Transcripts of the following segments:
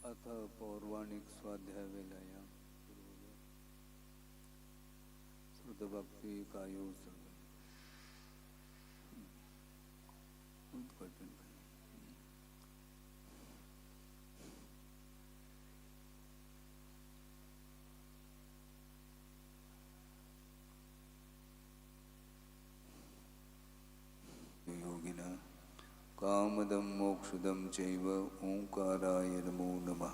अथ पौर्वाणिक स्वाध्याय वेलायां श्रुत भक्ति कायो उद्घाटन योगिना कामदं मोक्षदं चैव ओंकाराय नमो नमः।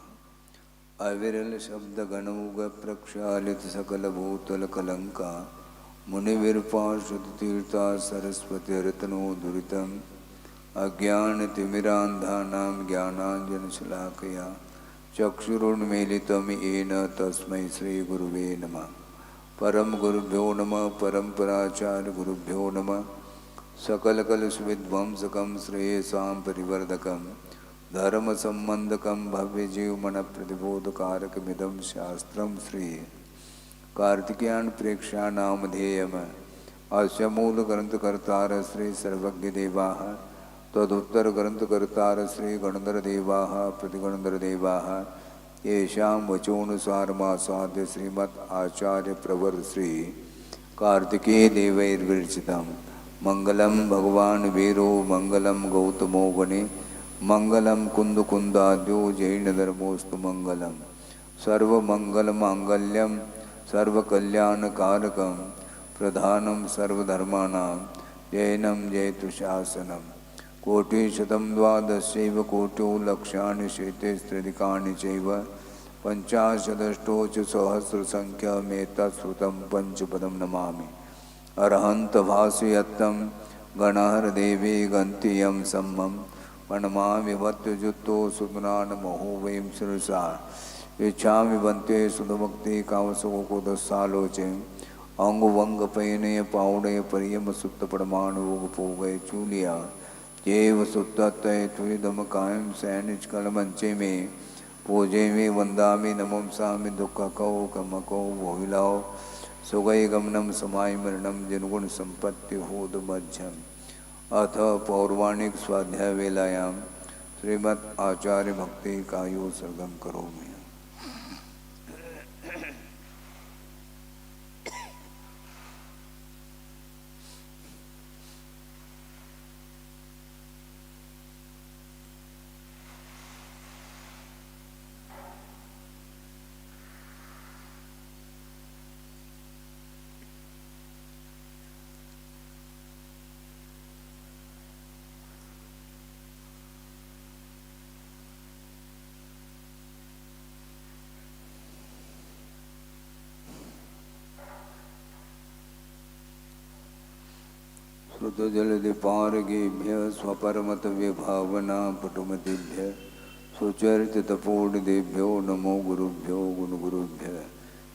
अविरल शब्द गणौग प्रक्षालित सकल भूतल कलंका मुनिविरपार्षद तीर्था सरस्वती रत्नो दुरितम् अज्ञानतिमिरान्धानां ज्ञानाञ्जनशलाकया चक्षुरुन्मीलितं येन तस्मै श्रीगुरुवे नमः। परम गुरुभ्यो नमः। परम्पराचार्य गुरुभ्यो नमः। सकलकलुषविध्वंसकं श्रेयसां परिवर्धकं धर्म संबंधकं भव्यजीवमन प्रतिबोधकारकमिदं शास्त्रं श्री कार्तिकेयान प्रेक्षा नामधेयम् अस्य मूलग्रंथकर्तार श्री सर्वज्ञदेवाः तदुत्तर ग्रंथकर्तार श्री गणधरदेवाः प्रतिगणधरदेवाः येषां वचोनुसारमासाद्य श्रीमद् आचार्य प्रवर श्री कार्तिकेय देवैर्विरचितं मंगलम भगवान वीरो मंगलम गौतमो वने मंगलम कुंदकुंदाद्यो जैन धर्मोस्तु मंगलम सर्वमंगलमांगल्यम सर्वकल्याणकारकं प्रधानं सर्वधर्माणां जैनं जयतु शासनं कोटिशतं द्वादशैव कोटि लक्षाणि शेतेस्त्रिदिकानि चैव पञ्चाशदष्टोच सहस्रसङ्ख्यमेतत्श्रुतं पंचपदं नमामि। अरहंत भासयत्तं गणहरदेवी गन्त्यं सम्मं प्रणमामि भक्तजुतो सुतनानमहो वैं शिरसा इच्छामि बन्ते सुधभक्ति कामसुकोदसालोचे अंग वंग पैनय पावड़य परियम सुत्त परमाणु पोगय चूलिया जेव सुत्तय तुदम कायम सैनिच कलमंचे में पूजे में वंदामि नमम सामि दुख कौ कमको भोविलाओ सुगय गमनम समाय मरणम जिनगुण संपत्ति होद मध्यम। अथ पौर्वाणिक स्वाध्याय वेलायां श्रीमद् आचार्य भक्ति कायो सर्गम करोमि। श्रुतजलदिपारगेभ्य स्वपरमत विभावना पटुमतिभ्य सुचरिततपोनिधेभ्यो नमो गुरुभ्यो गुणगुरुभ्य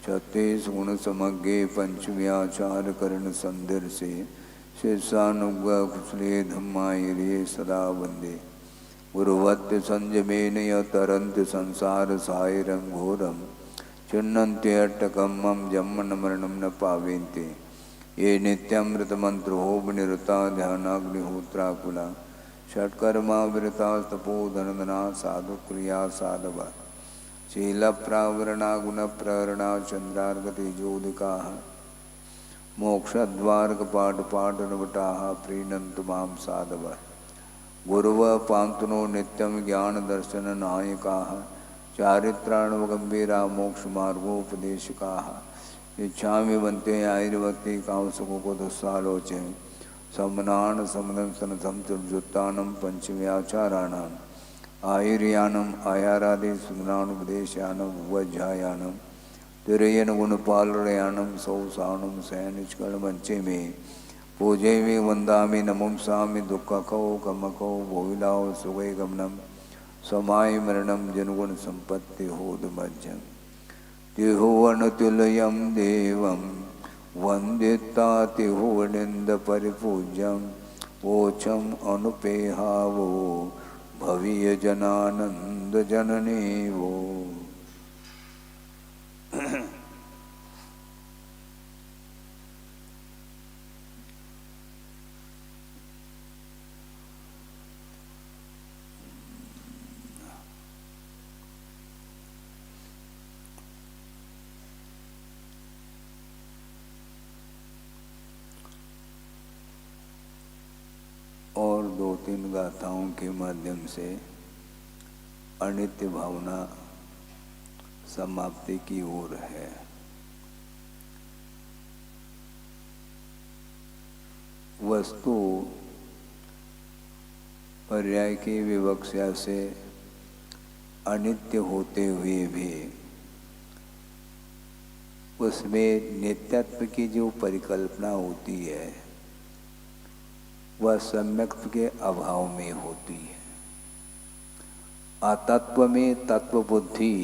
छत्तीस गुण समज्ञे पंचम्याचार कर्ण संदर्शे शीर्षानुग कुशले धम्मायिरे सदा वंदे गुरुवत्य संयमेन तरंत संसार सायरं घोरं चिन्नन्त्यट्टकं मम जन्मन मरणं न पावेन्ते ये नित्यमृतमंत्रो निरुता ध्यानाग्निहोत्राकुला षट्कर्मा विरता तपोधनदना साधुक्रिया साधव शीलप्रावरणा गुणप्रहरणा चंद्रार्गतेजोदिकाः मोक्षद्वारकपाटपाटनवटाः प्रीणन्तु मां साधव गुरुव पान्तुनो नित्यं ज्ञानदर्शननायकाः चारित्राणवगम्भीरा मोक्षमार्गोपदेशकाः इच्छामि बन्ते आयुर्भक्ति कामसुखो को दुस्सालोचे समनान समदं सनसं चुजुत्तानं पंचम्याचाराणां आयुर्यानम् आयारादि सुमनानुपदेशयानं वज्झायानं तिरयन गुणपालयानं सौसानं सैनिचकलमंचे में पूजे में वंदामि नमं सामि दुःखको कमको भोविलाओ सुगै गमनम समाय मरणम जनगुण संपत्ति होदमज्जम तिहुवनतुल्यं देवं वन्दिता तिहुवनिन्दपरिपूज्यं वोचम् अनुपेहावो भवीयजनानन्दजननीवो। 2-3 गाथाओं के माध्यम से अनित्य भावना समाप्ति की ओर है। वस्तु पर्याय की विवक्षा से अनित्य होते हुए भी उसमें नित्यत्व की जो परिकल्पना होती है वह सम्यक्त्व के अभाव में होती है। अतत्व में तत्व बुद्धि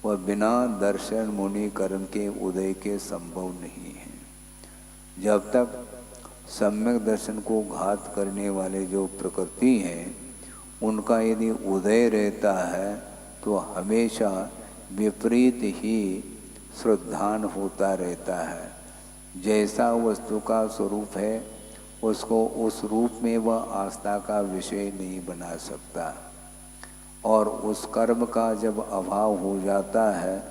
वह बिना दर्शन मुनि कर्म के उदय के संभव नहीं है। जब तक सम्यक दर्शन को घात करने वाले जो प्रकृति हैं उनका यदि उदय रहता है तो हमेशा विपरीत ही श्रद्धान होता रहता है। जैसा वस्तु का स्वरूप है उसको उस रूप में वह आस्था का विषय नहीं बना सकता, और उस कर्म का जब अभाव हो जाता है,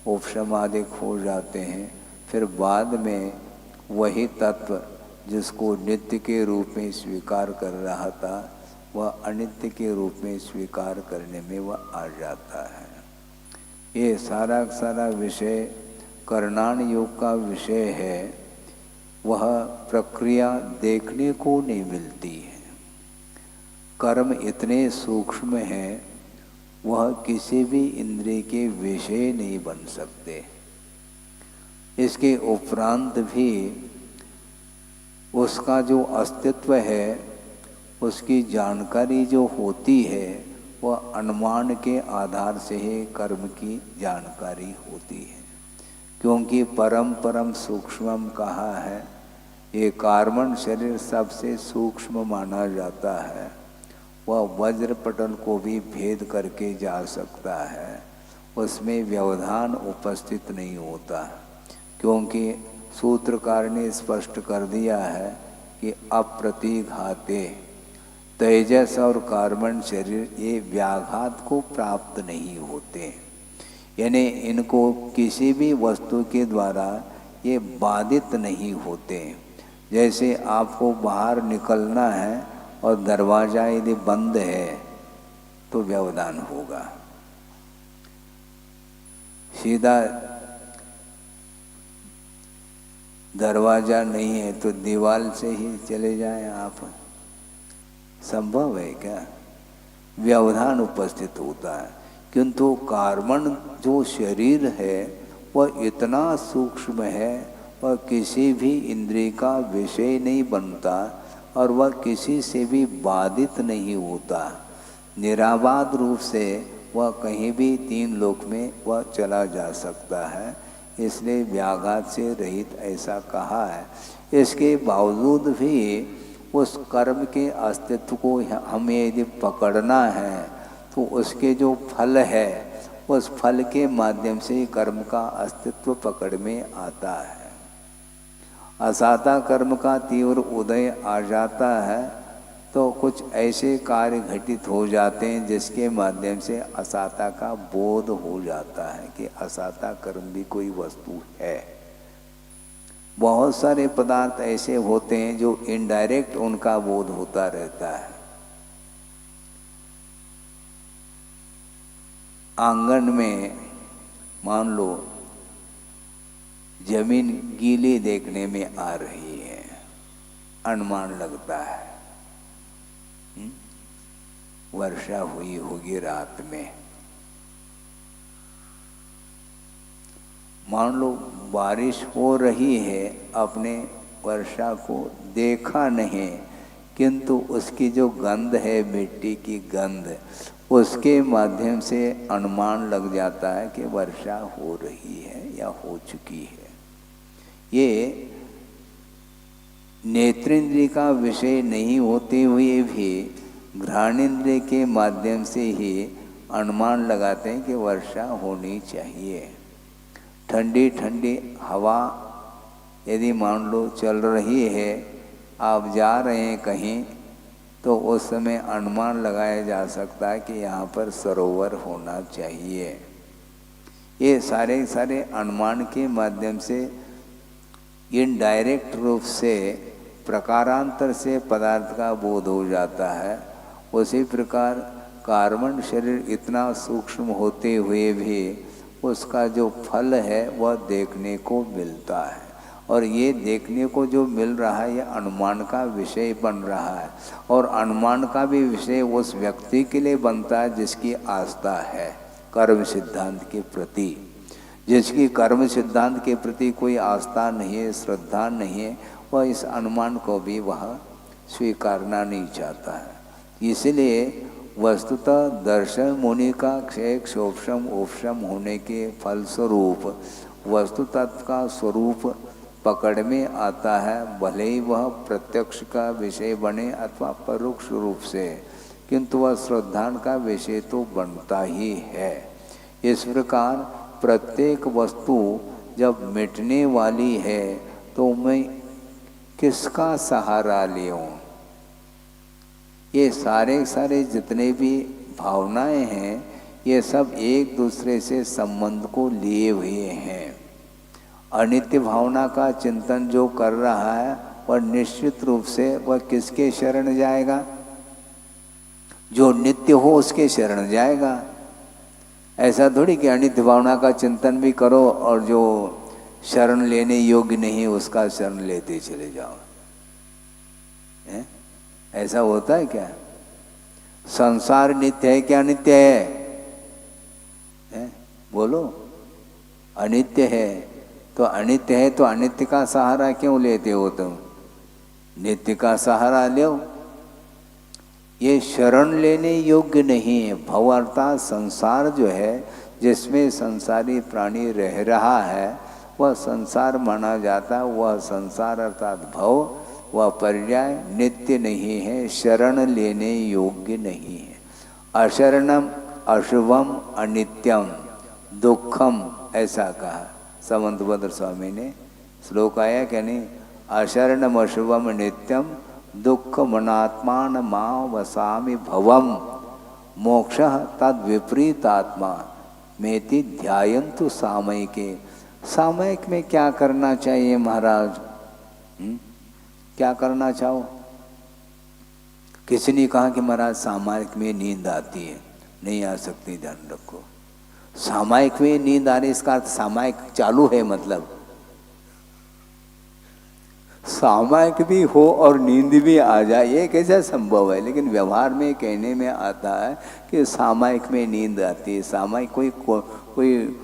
उपशमादिक हो जाते हैं, फिर बाद में वही तत्व जिसको नित्य के रूप में स्वीकार कर रहा था वह अनित्य के रूप में स्वीकार करने में वह आ जाता है। ये सारा सारा विषय कर्णान योग का विषय है। वह प्रक्रिया देखने को नहीं मिलती है। कर्म इतने सूक्ष्म हैं वह किसी भी इंद्रिय के विषय नहीं बन सकते। इसके उपरांत भी उसका जो अस्तित्व है उसकी जानकारी जो होती है वह अनुमान के आधार से ही कर्म की जानकारी होती है, क्योंकि परम परम सूक्ष्मम कहा है। ये कार्बन शरीर सबसे सूक्ष्म माना जाता है। वह वज्रपटल को भी भेद करके जा सकता है, उसमें व्यवधान उपस्थित नहीं होता, क्योंकि सूत्रकार ने स्पष्ट कर दिया है कि अप्रतिघाते तेजस और कार्बन शरीर ये व्याघात को प्राप्त नहीं होते, यानी इनको किसी भी वस्तु के द्वारा ये बाधित नहीं होते। जैसे आपको बाहर निकलना है और दरवाज़ा यदि बंद है तो व्यवधान होगा। सीधा दरवाज़ा नहीं है तो दीवार से ही चले जाएं आप, संभव है क्या? व्यवधान उपस्थित होता है। किंतु कार्बन जो शरीर है वह इतना सूक्ष्म है, वह किसी भी इंद्रिय का विषय नहीं बनता और वह किसी से भी बाधित नहीं होता। निराबाध रूप से वह कहीं भी 3 लोक में वह चला जा सकता है, इसलिए व्याघात से रहित ऐसा कहा है। इसके बावजूद भी उस कर्म के अस्तित्व को हमें यदि पकड़ना है तो उसके जो फल है उस फल के माध्यम से कर्म का अस्तित्व पकड़ में आता है। असाता कर्म का तीव्र उदय आ जाता है तो कुछ ऐसे कार्य घटित हो जाते हैं जिसके माध्यम से असाता का बोध हो जाता है कि असाता कर्म भी कोई वस्तु है। बहुत सारे पदार्थ ऐसे होते हैं जो इनडायरेक्ट उनका बोध होता रहता है। आंगन में मान लो जमीन गीली देखने में आ रही है, अनुमान लगता है वर्षा हुई होगी रात में। मान लो बारिश हो रही है, अपने वर्षा को देखा नहीं, किंतु उसकी जो गंध है मिट्टी की गंध, उसके माध्यम से अनुमान लग जाता है कि वर्षा हो रही है या हो चुकी है। ये नेत्रेंद्रिय का विषय नहीं होते हुए भी घ्राणेंद्रिय के माध्यम से ही अनुमान लगाते हैं कि वर्षा होनी चाहिए। ठंडी ठंडी हवा यदि मान लो चल रही है, आप जा रहे हैं कहीं, तो उस समय अनुमान लगाया जा सकता है कि यहाँ पर सरोवर होना चाहिए। ये सारे सारे अनुमान के माध्यम से इनडायरेक्ट रूप से प्रकारांतर से पदार्थ का बोध हो जाता है, उसी प्रकार कार्बन शरीर इतना सूक्ष्म होते हुए भी उसका जो फल है वह देखने को मिलता है। और ये देखने को जो मिल रहा है ये अनुमान का विषय बन रहा है, और अनुमान का भी विषय उस व्यक्ति के लिए बनता है जिसकी आस्था है कर्म सिद्धांत के प्रति। जिसकी कर्म सिद्धांत के प्रति कोई आस्था नहीं है, श्रद्धा नहीं है, वह इस अनुमान को भी वह स्वीकारना नहीं चाहता है। इसलिए वस्तुतः दर्शन मुनि का क्षय क्षोभम उपशम होने के फलस्वरूप वस्तु तत्व का स्वरूप पकड़ में आता है, भले ही वह प्रत्यक्ष का विषय बने अथवा परोक्ष रूप से, किंतु वह श्रद्धा का विषय तो बनता ही है। इस प्रकार प्रत्येक वस्तु जब मिटने वाली है तो मैं किसका सहारा लूं? ये सारे जितने भी भावनाएं हैं ये सब एक दूसरे से संबंध को लिए हुए हैं। अनित्य भावना का चिंतन जो कर रहा है वह निश्चित रूप से वह किसके शरण जाएगा? जो नित्य हो उसके शरण जाएगा। ऐसा थोड़ी कि अनित्य भावना का चिंतन भी करो और जो शरण लेने योग्य नहीं उसका शरण लेते चले जाओ। ऐसा होता है क्या? संसार नित्य है क्या नित्य है? बोलो। अनित्य है तो अनित्य है तो अनित्य का सहारा क्यों लेते हो तुम? नित्य का सहारा लो। ये शरण लेने योग्य नहीं है। भव अर्थात संसार जो है जिसमें संसारी प्राणी रह रहा है वह संसार माना जाता है। वह संसार अर्थात भव वह पर्याय नित्य नहीं है, शरण लेने योग्य नहीं है। अशरणम अशुभम अनित्यम दुखम ऐसा कहा समंतभद्र स्वामी ने। श्लोक आया क्या नहीं? अशरणम अशुभम नित्यम दुख मनात्मान मां वसामि भवम मोक्ष तद विपरीत आत्मा मेति ध्यायन्तु सामयिके। सामयिक में क्या करना चाहिए महाराज? क्या करना चाहो? किसी ने कहा कि महाराज सामयिक में नींद आती है। नहीं आ सकती, ध्यान रखो। सामयिक में नींद आ रही इसका अर्थ सामयिक चालू है, मतलब सामयिक भी हो और नींद भी आ जाए ये कैसा संभव है? लेकिन व्यवहार में कहने में आता है कि सामयिक में नींद आती है। सामयिक कोई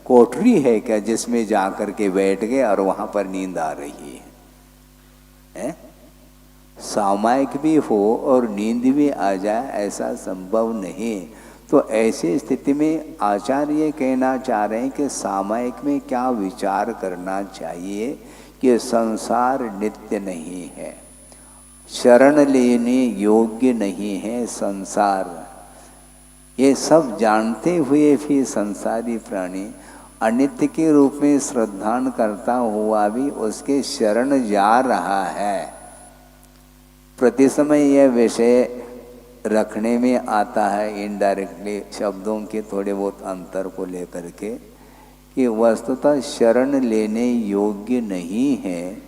कोठरी है क्या जिसमें जा कर के बैठ गए और वहाँ पर नींद आ रही है? सामयिक भी हो और नींद भी आ जाए ऐसा संभव नहीं। तो ऐसी स्थिति में आचार्य कहना चाह रहे हैं कि सामयिक में क्या विचार करना चाहिए कि संसार नित्य नहीं है, शरण लेने योग्य नहीं है संसार। ये सब जानते हुए भी संसारी प्राणी अनित्य के रूप में श्रद्धान करता हुआ भी उसके शरण जा रहा है। प्रति समय यह विषय रखने में आता है इनडायरेक्टली शब्दों के थोड़े बहुत अंतर को लेकर के कि वस्तुतः शरण लेने योग्य नहीं है।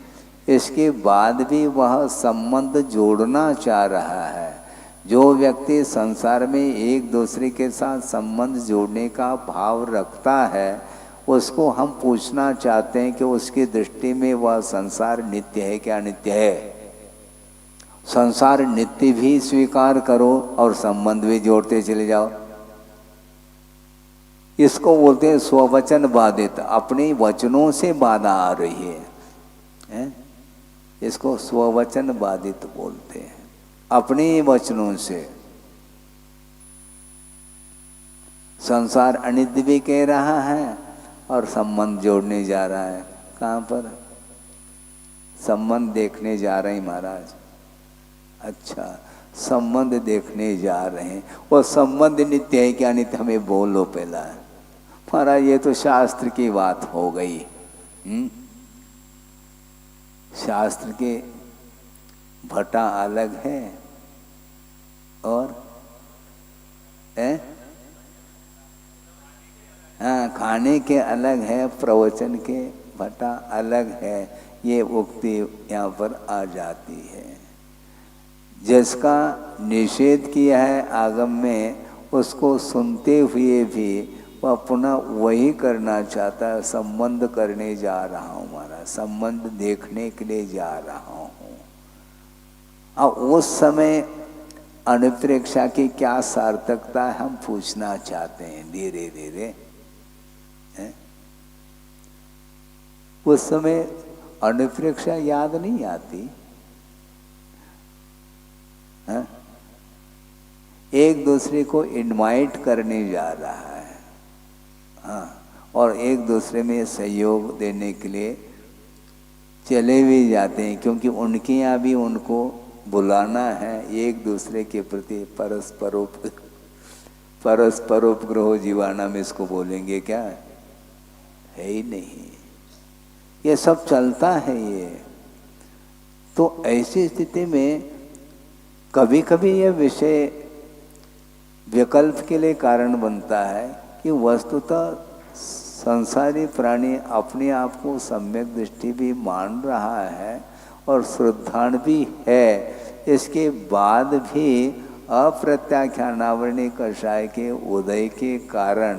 इसके बाद भी वह संबंध जोड़ना चाह रहा है। जो व्यक्ति संसार में एक दूसरे के साथ संबंध जोड़ने का भाव रखता है उसको हम पूछना चाहते हैं कि उसकी दृष्टि में वह संसार नित्य है क्या नित्य है? संसार नित्य भी स्वीकार करो और संबंध भी जोड़ते चले जाओ। इसको बोलते हैं स्ववचन बाधित। अपने वचनों से बाधा आ रही है, इसको स्ववचन बाधित बोलते हैं। अपने वचनों से संसार अनित्य भी कह रहा है और संबंध जोड़ने जा रहा है। कहाँ पर? संबंध देखने जा रहे हैं महाराज। अच्छा, संबंध देखने जा रहे हैं। वो संबंध नित्य है क्या नित्य? हमें बोलो पहला। महाराज ये तो शास्त्र की बात हो गई। शास्त्र के भट्टा अलग है और हाँ खाने के अलग है, प्रवचन के फटा अलग है, ये उक्ति यहाँ पर आ जाती है। जिसका निषेध किया है आगम में, उसको सुनते हुए भी वह पुनः वही करना चाहता है। संबंध करने जा रहा हूँ, हमारा संबंध देखने के लिए जा रहा हूँ। अब उस समय अनुप्रेक्षा की क्या सार्थकता है, हम पूछना चाहते हैं धीरे धीरे। उस समय अनुप्रेक्षा याद नहीं आती है? एक दूसरे को इनवाइट करने जा रहा है, हाँ, और एक दूसरे में सहयोग देने के लिए चले भी जाते हैं, क्योंकि उनके यहाँ भी उनको बुलाना है। एक दूसरे के प्रति परस्परोपग्रह जीवाना में इसको बोलेंगे क्या, है ही नहीं। ये सब चलता है ये। तो ऐसी स्थिति में कभी कभी यह विषय विकल्प के लिए कारण बनता है कि वस्तुतः संसारी प्राणी अपने आप को सम्यक दृष्टि भी मान रहा है और श्रद्धान भी है। इसके बाद भी अप्रत्याख्यानावरणी कषाय के उदय के कारण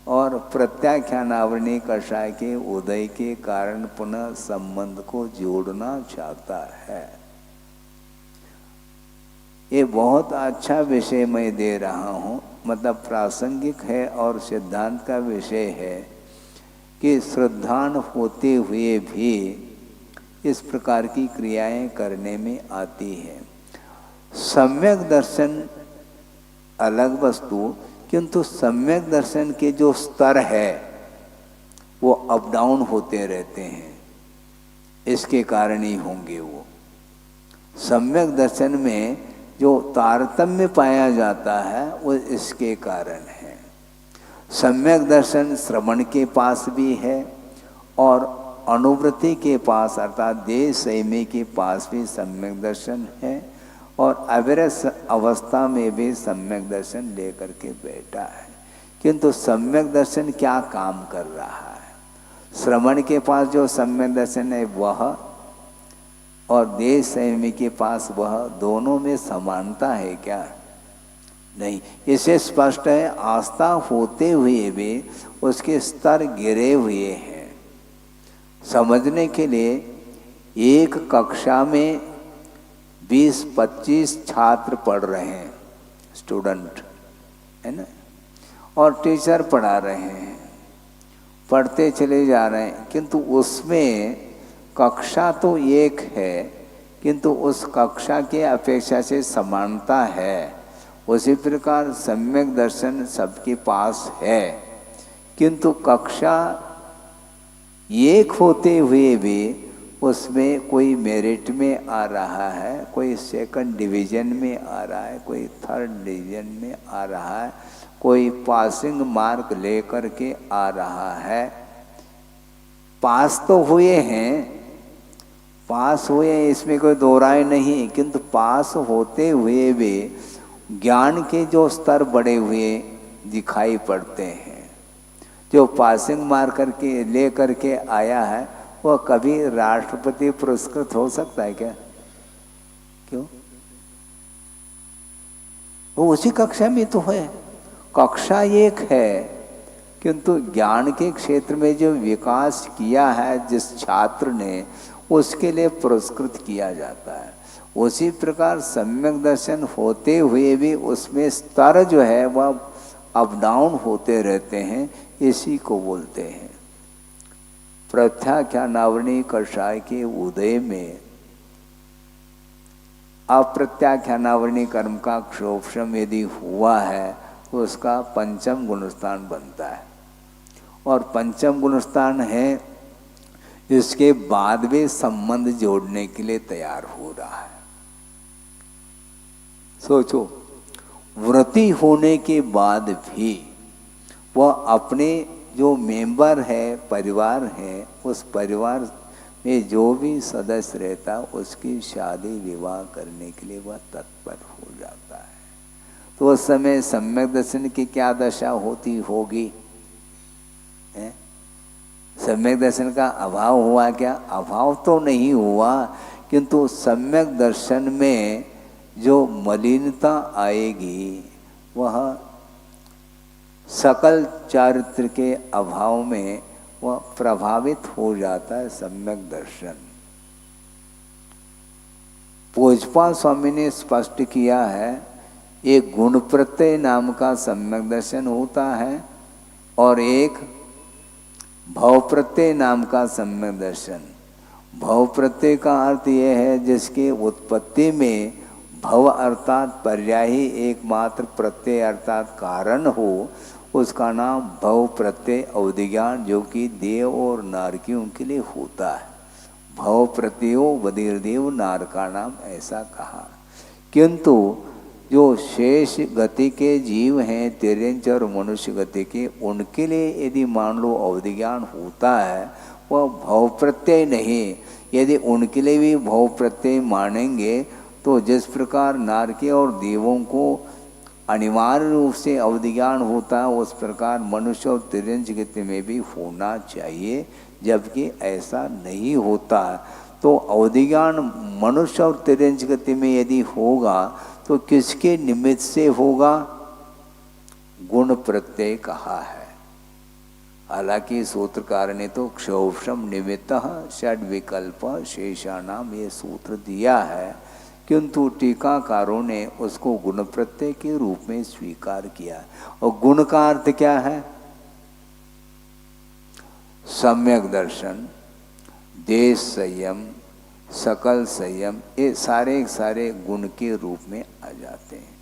और प्रत्याख्यानावरणी कषाय के उदय के कारण पुनः संबंध को जोड़ना चाहता है। ये बहुत अच्छा विषय मैं दे रहा हूँ, मतलब प्रासंगिक है और सिद्धांत का विषय है कि श्रद्धान होते हुए भी इस प्रकार की क्रियाएं करने में आती है। सम्यक दर्शन अलग वस्तु, किंतु सम्यक दर्शन के जो स्तर है वो अप डाउन होते रहते हैं, इसके कारण ही होंगे। वो सम्यक दर्शन में जो तारतम्य पाया जाता है वो इसके कारण है। सम्यक दर्शन श्रवण के पास भी है और अनुवृत्ति के पास अर्थात देह संयमी के पास भी सम्यक दर्शन है, और अविरत अवस्था में भी सम्यक दर्शन लेकर के बैठा है। किंतु सम्यक दर्शन क्या काम कर रहा है? श्रवण के पास जो सम्यक दर्शन है वह और देह संयमी के पास वह, दोनों में समानता है क्या? नहीं। इसे स्पष्ट है, आस्था होते हुए भी उसके स्तर गिरे हुए हैं। समझने के लिए एक कक्षा में 20-25 छात्र पढ़ रहे हैं, स्टूडेंट है ना, और टीचर पढ़ा रहे हैं, पढ़ते चले जा रहे हैं, किंतु उसमें कक्षा तो एक है, किंतु उस कक्षा के अपेक्षा से समानता है। उसी प्रकार सम्यक दर्शन सबके पास है, किंतु कक्षा एक होते हुए भी उसमें कोई मेरिट में आ रहा है, कोई सेकंड डिवीजन में आ रहा है, कोई थर्ड डिवीजन में आ रहा है, कोई पासिंग मार्क लेकर के आ रहा है। पास तो हुए हैं, पास हुए हैं, इसमें कोई दो राय नहीं, किंतु पास होते हुए भी ज्ञान के जो स्तर बढ़े हुए दिखाई पड़ते हैं। जो पासिंग मार्क करके ले करके आया है वह कभी राष्ट्रपति पुरस्कृत हो सकता है क्या? क्यों? वो उसी कक्षा में तो है, कक्षा एक है, किंतु ज्ञान के क्षेत्र में जो विकास किया है जिस छात्र ने, उसके लिए पुरस्कृत किया जाता है। उसी प्रकार सम्यक दर्शन होते हुए भी उसमें स्तर जो है वह अप डाउन होते रहते हैं, इसी को बोलते हैं। प्रत्याख्यानावरणी कषाय के उदय में अप्रत्याख्यानावरणी कर्म का क्षोभम यदि हुआ है तो उसका पंचम गुणस्थान बनता है, और पंचम गुणस्थान है, इसके बाद भी संबंध जोड़ने के लिए तैयार हो रहा है। सोचो, व्रती होने के बाद भी वह अपने जो मेंबर है, परिवार है, उस परिवार में जो भी सदस्य रहता उसकी शादी विवाह करने के लिए वह तत्पर हो जाता है। तो उस समय सम्यक दर्शन की क्या दशा होती होगी? सम्यक दर्शन का अभाव हुआ क्या? अभाव तो नहीं हुआ, किंतु सम्यक दर्शन में जो मलिनता आएगी वह सकल चारित्र के अभाव में वह प्रभावित हो जाता है सम्यक दर्शन। पूजपा स्वामी ने स्पष्ट किया है, एक गुण प्रत्यय नाम का सम्यक दर्शन होता है और एक भव प्रत्यय नाम का सम्यक दर्शन। भव प्रत्यय का अर्थ यह है जिसके उत्पत्ति में भव अर्थात पर्यायी एकमात्र प्रत्यय अर्थात कारण हो, उसका नाम भव प्रत्यय अवधिज्ञान, जो कि देव और नारकियों के लिए होता है। भव प्रत्ययो बधिरदेव नार का नाम ऐसा कहा। किंतु जो शेष गति के जीव हैं, तिर्यंच और मनुष्य गति के, उनके लिए यदि मान लो अवधिज्ञान होता है, वह भव प्रत्यय नहीं। यदि उनके लिए भी भव प्रत्यय मानेंगे तो जिस प्रकार नारकी और देवों को अनिवार्य रूप से अवधिज्ञान होता है, उस प्रकार मनुष्य और तिर्यंच गति में भी होना चाहिए, जबकि ऐसा नहीं होता। तो अवधिज्ञान मनुष्य और तिर्यंच गति में यदि होगा तो किसके निमित्त से होगा? गुण प्रत्यय कहा है। हालांकि सूत्रकार ने तो क्षोभम निमित्तः षड विकल्प शेषानाम ये सूत्र दिया है, किंतु टीकाकारों ने उसको गुण प्रत्यय के रूप में स्वीकार किया। और गुण का अर्थ क्या है? सम्यक दर्शन, देश संयम, सकल संयम, ये सारे गुण के रूप में आ जाते हैं।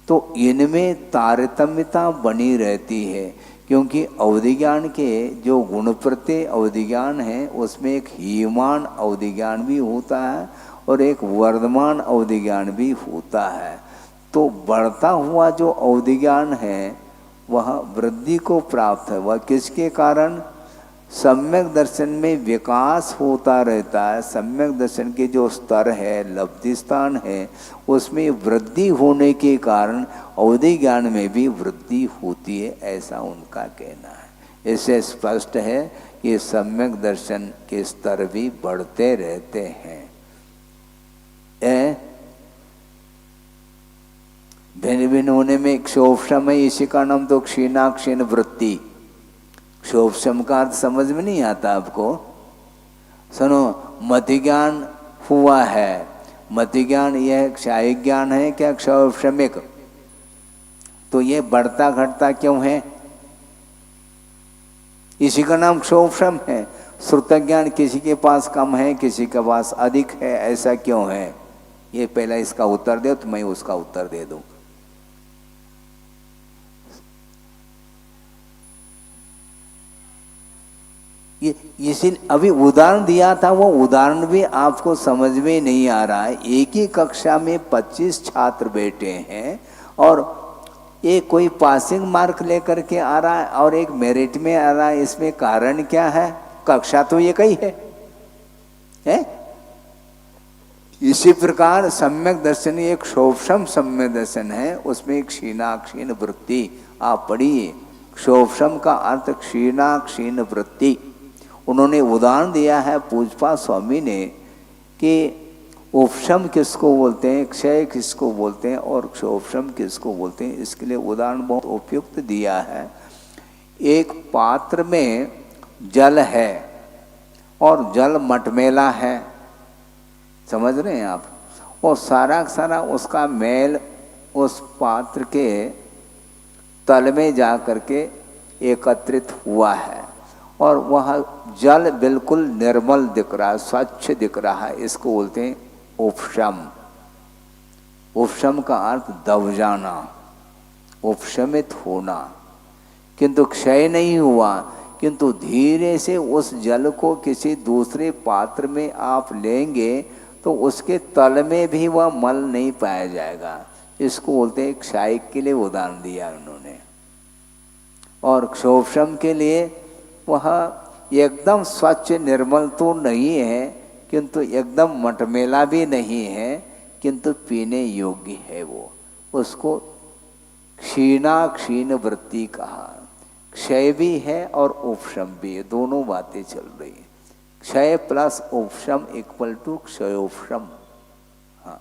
तो इनमें तारतम्यता बनी रहती है, क्योंकि अवधिज्ञान के जो गुण प्रत्यय अवधिज्ञान है उसमें एक हीयमान अवधिज्ञान भी होता है और एक वर्धमान अवधिज्ञान भी होता है। तो बढ़ता हुआ जो अवधिज्ञान है वह वृद्धि को प्राप्त है। वह किसके कारण? सम्यक दर्शन में विकास होता रहता है। सम्यक दर्शन के जो स्तर है, लब्धि स्थान है, उसमें वृद्धि होने के कारण अवधि ज्ञान में भी वृद्धि होती है, ऐसा उनका कहना है। इससे स्पष्ट है कि सम्यक दर्शन के स्तर भी बढ़ते रहते हैं। भिन्न भिन्न होने में क्षोभम है, इसी का नाम तो क्षीणाक्षीण वृत्ति। क्षोभम का अर्थ समझ में नहीं आता आपको? सुनो, मति ज्ञान हुआ है, मति ज्ञान यह क्षायी ज्ञान है क्या क्षोभमिक? तो ये बढ़ता घटता क्यों है? इसी का नाम क्षोभम है। श्रुत ज्ञान किसी के पास कम है, किसी के पास अधिक है, ऐसा क्यों है? ये पहला इसका उत्तर दे तो मैं उसका उत्तर दे दूं। ये इसी अभी उदाहरण दिया था, वो उदाहरण भी आपको समझ में नहीं आ रहा है। एक ही कक्षा में 25 छात्र बैठे हैं और एक कोई पासिंग मार्क लेकर के आ रहा है और एक मेरिट में आ रहा है। इसमें कारण क्या है? कक्षा तो एक ही है? इसी प्रकार सम्यक दर्शन एक क्षोभम सम्यक दर्शन है, उसमें क्षीणाक्षीण वृत्ति आप पढ़िए। क्षोभम का अर्थ क्षीणाक्षीण वृत्ति। उन्होंने उदाहरण दिया है पूजपा स्वामी ने कि उपशम किसको बोलते हैं, क्षय किसको बोलते हैं और क्षोभम किसको बोलते हैं। इसके लिए उदाहरण बहुत उपयुक्त दिया है। एक पात्र में जल है और जल मटमेला है, समझ रहे हैं आप? और सारा सारा उसका मैल उस पात्र के तल में जा करके एकत्रित हुआ है और वह जल बिल्कुल निर्मल दिख रहा है, स्वच्छ दिख रहा है। इसको बोलते हैं उपशम। उपशम का अर्थ दब जाना, उपशमित होना। किंतु क्षय नहीं हुआ, किंतु धीरे से उस जल को किसी दूसरे पात्र में आप लेंगे तो उसके तल में भी वह मल नहीं पाया जाएगा। इसको बोलते हैं क्षय के लिए उदाहरण दिया उन्होंने। और क्षोभम के लिए वह एकदम स्वच्छ निर्मल तो नहीं है, किंतु एकदम मटमेला भी नहीं है, किंतु पीने योग्य है। वो उसको क्षीणाक्षीण वृत्ति कहा। क्षय भी है और उपशम भी है, दोनों बातें चल रही हैं। क्षय प्लस उपशम इक्वल टू क्षयोपशम। हाँ,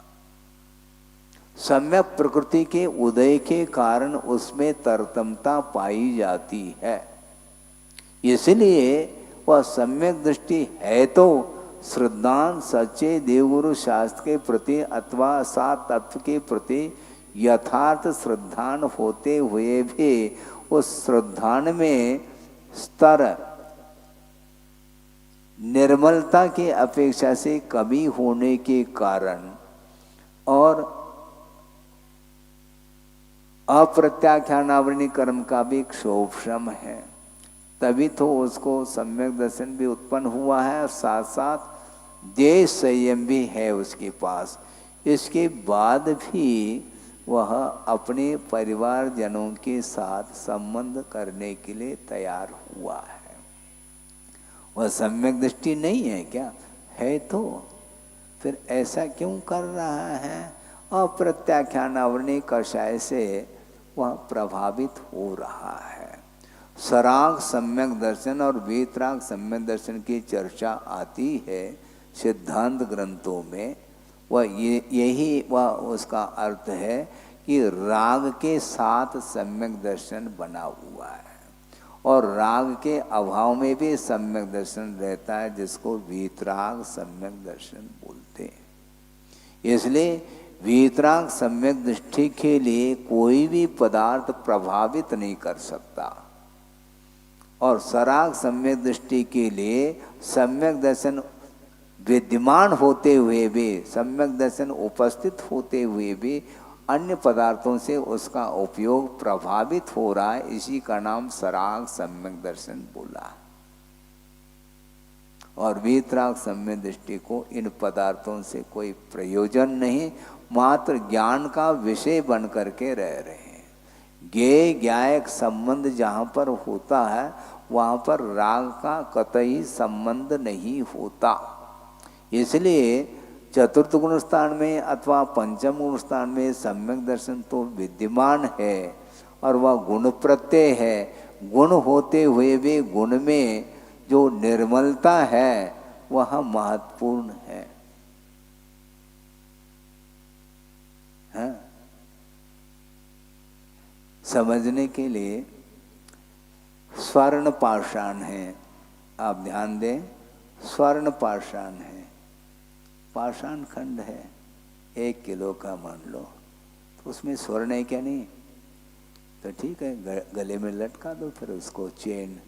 सम्यक प्रकृति के उदय के कारण उसमें तरतमता पाई जाती है, इसलिए वह सम्यक दृष्टि है तो श्रद्धान सच्चे देवगुरु शास्त्र के प्रति अथवा सात तत्व के प्रति यथार्थ श्रद्धान होते हुए भी उस श्रद्धान में स्तर निर्मलता की अपेक्षा से कमी होने के कारण और अप्रत्याख्यानावरणी कर्म का भी क्षोभशम है, तभी तो उसको सम्यक दर्शन भी उत्पन्न हुआ है और साथ साथ देश संयम भी है उसके पास। इसके बाद भी वह अपने परिवारजनों के साथ संबंध करने के लिए तैयार हुआ है। वह सम्यक दृष्टि नहीं है क्या? है तो फिर ऐसा क्यों कर रहा है? अप्रत्याख्यानावरणी कषाय से वह प्रभावित हो रहा है। सराग सम्यक दर्शन और वीतराग सम्यक दर्शन की चर्चा आती है सिद्धांत ग्रंथों में। वह यही वह उसका अर्थ है कि राग के साथ सम्यक दर्शन बना हुआ है और राग के अभाव में भी सम्यक दर्शन रहता है, जिसको वीतराग सम्यक दर्शन बोलते हैं। इसलिए वीतराग सम्यक दृष्टि के लिए कोई भी पदार्थ प्रभावित नहीं कर सकता और सराग सम्यक दृष्टि के लिए सम्यक दर्शन विद्यमान होते हुए भी, सम्यक दर्शन उपस्थित होते हुए भी अन्य पदार्थों से उसका उपयोग प्रभावित हो रहा है। इसी का नाम सराग सम्यक दर्शन बोला। और वीतराग सम्यक दृष्टि को इन पदार्थों से कोई प्रयोजन नहीं, मात्र ज्ञान का विषय बन करके रह रहे हैं। ज्ञेय ज्ञायक संबंध जहाँ पर होता है वहाँ पर राग का कतई संबंध नहीं होता। इसलिए चतुर्थ गुण स्थान में अथवा पंचम गुण स्थान में सम्यक दर्शन तो विद्यमान है और वह गुण प्रत्यय है। गुण होते हुए भी गुण में जो निर्मलता है वह महत्वपूर्ण है। हाँ? समझने के लिए स्वर्ण पाषाण है, आप ध्यान दें, स्वर्ण पाषाण है, पाषाण खंड है 1 किलो का मान लो, तो उसमें स्वर्ण है क्या? नहीं तो ठीक है, गले में लटका दो, फिर उसको चेन,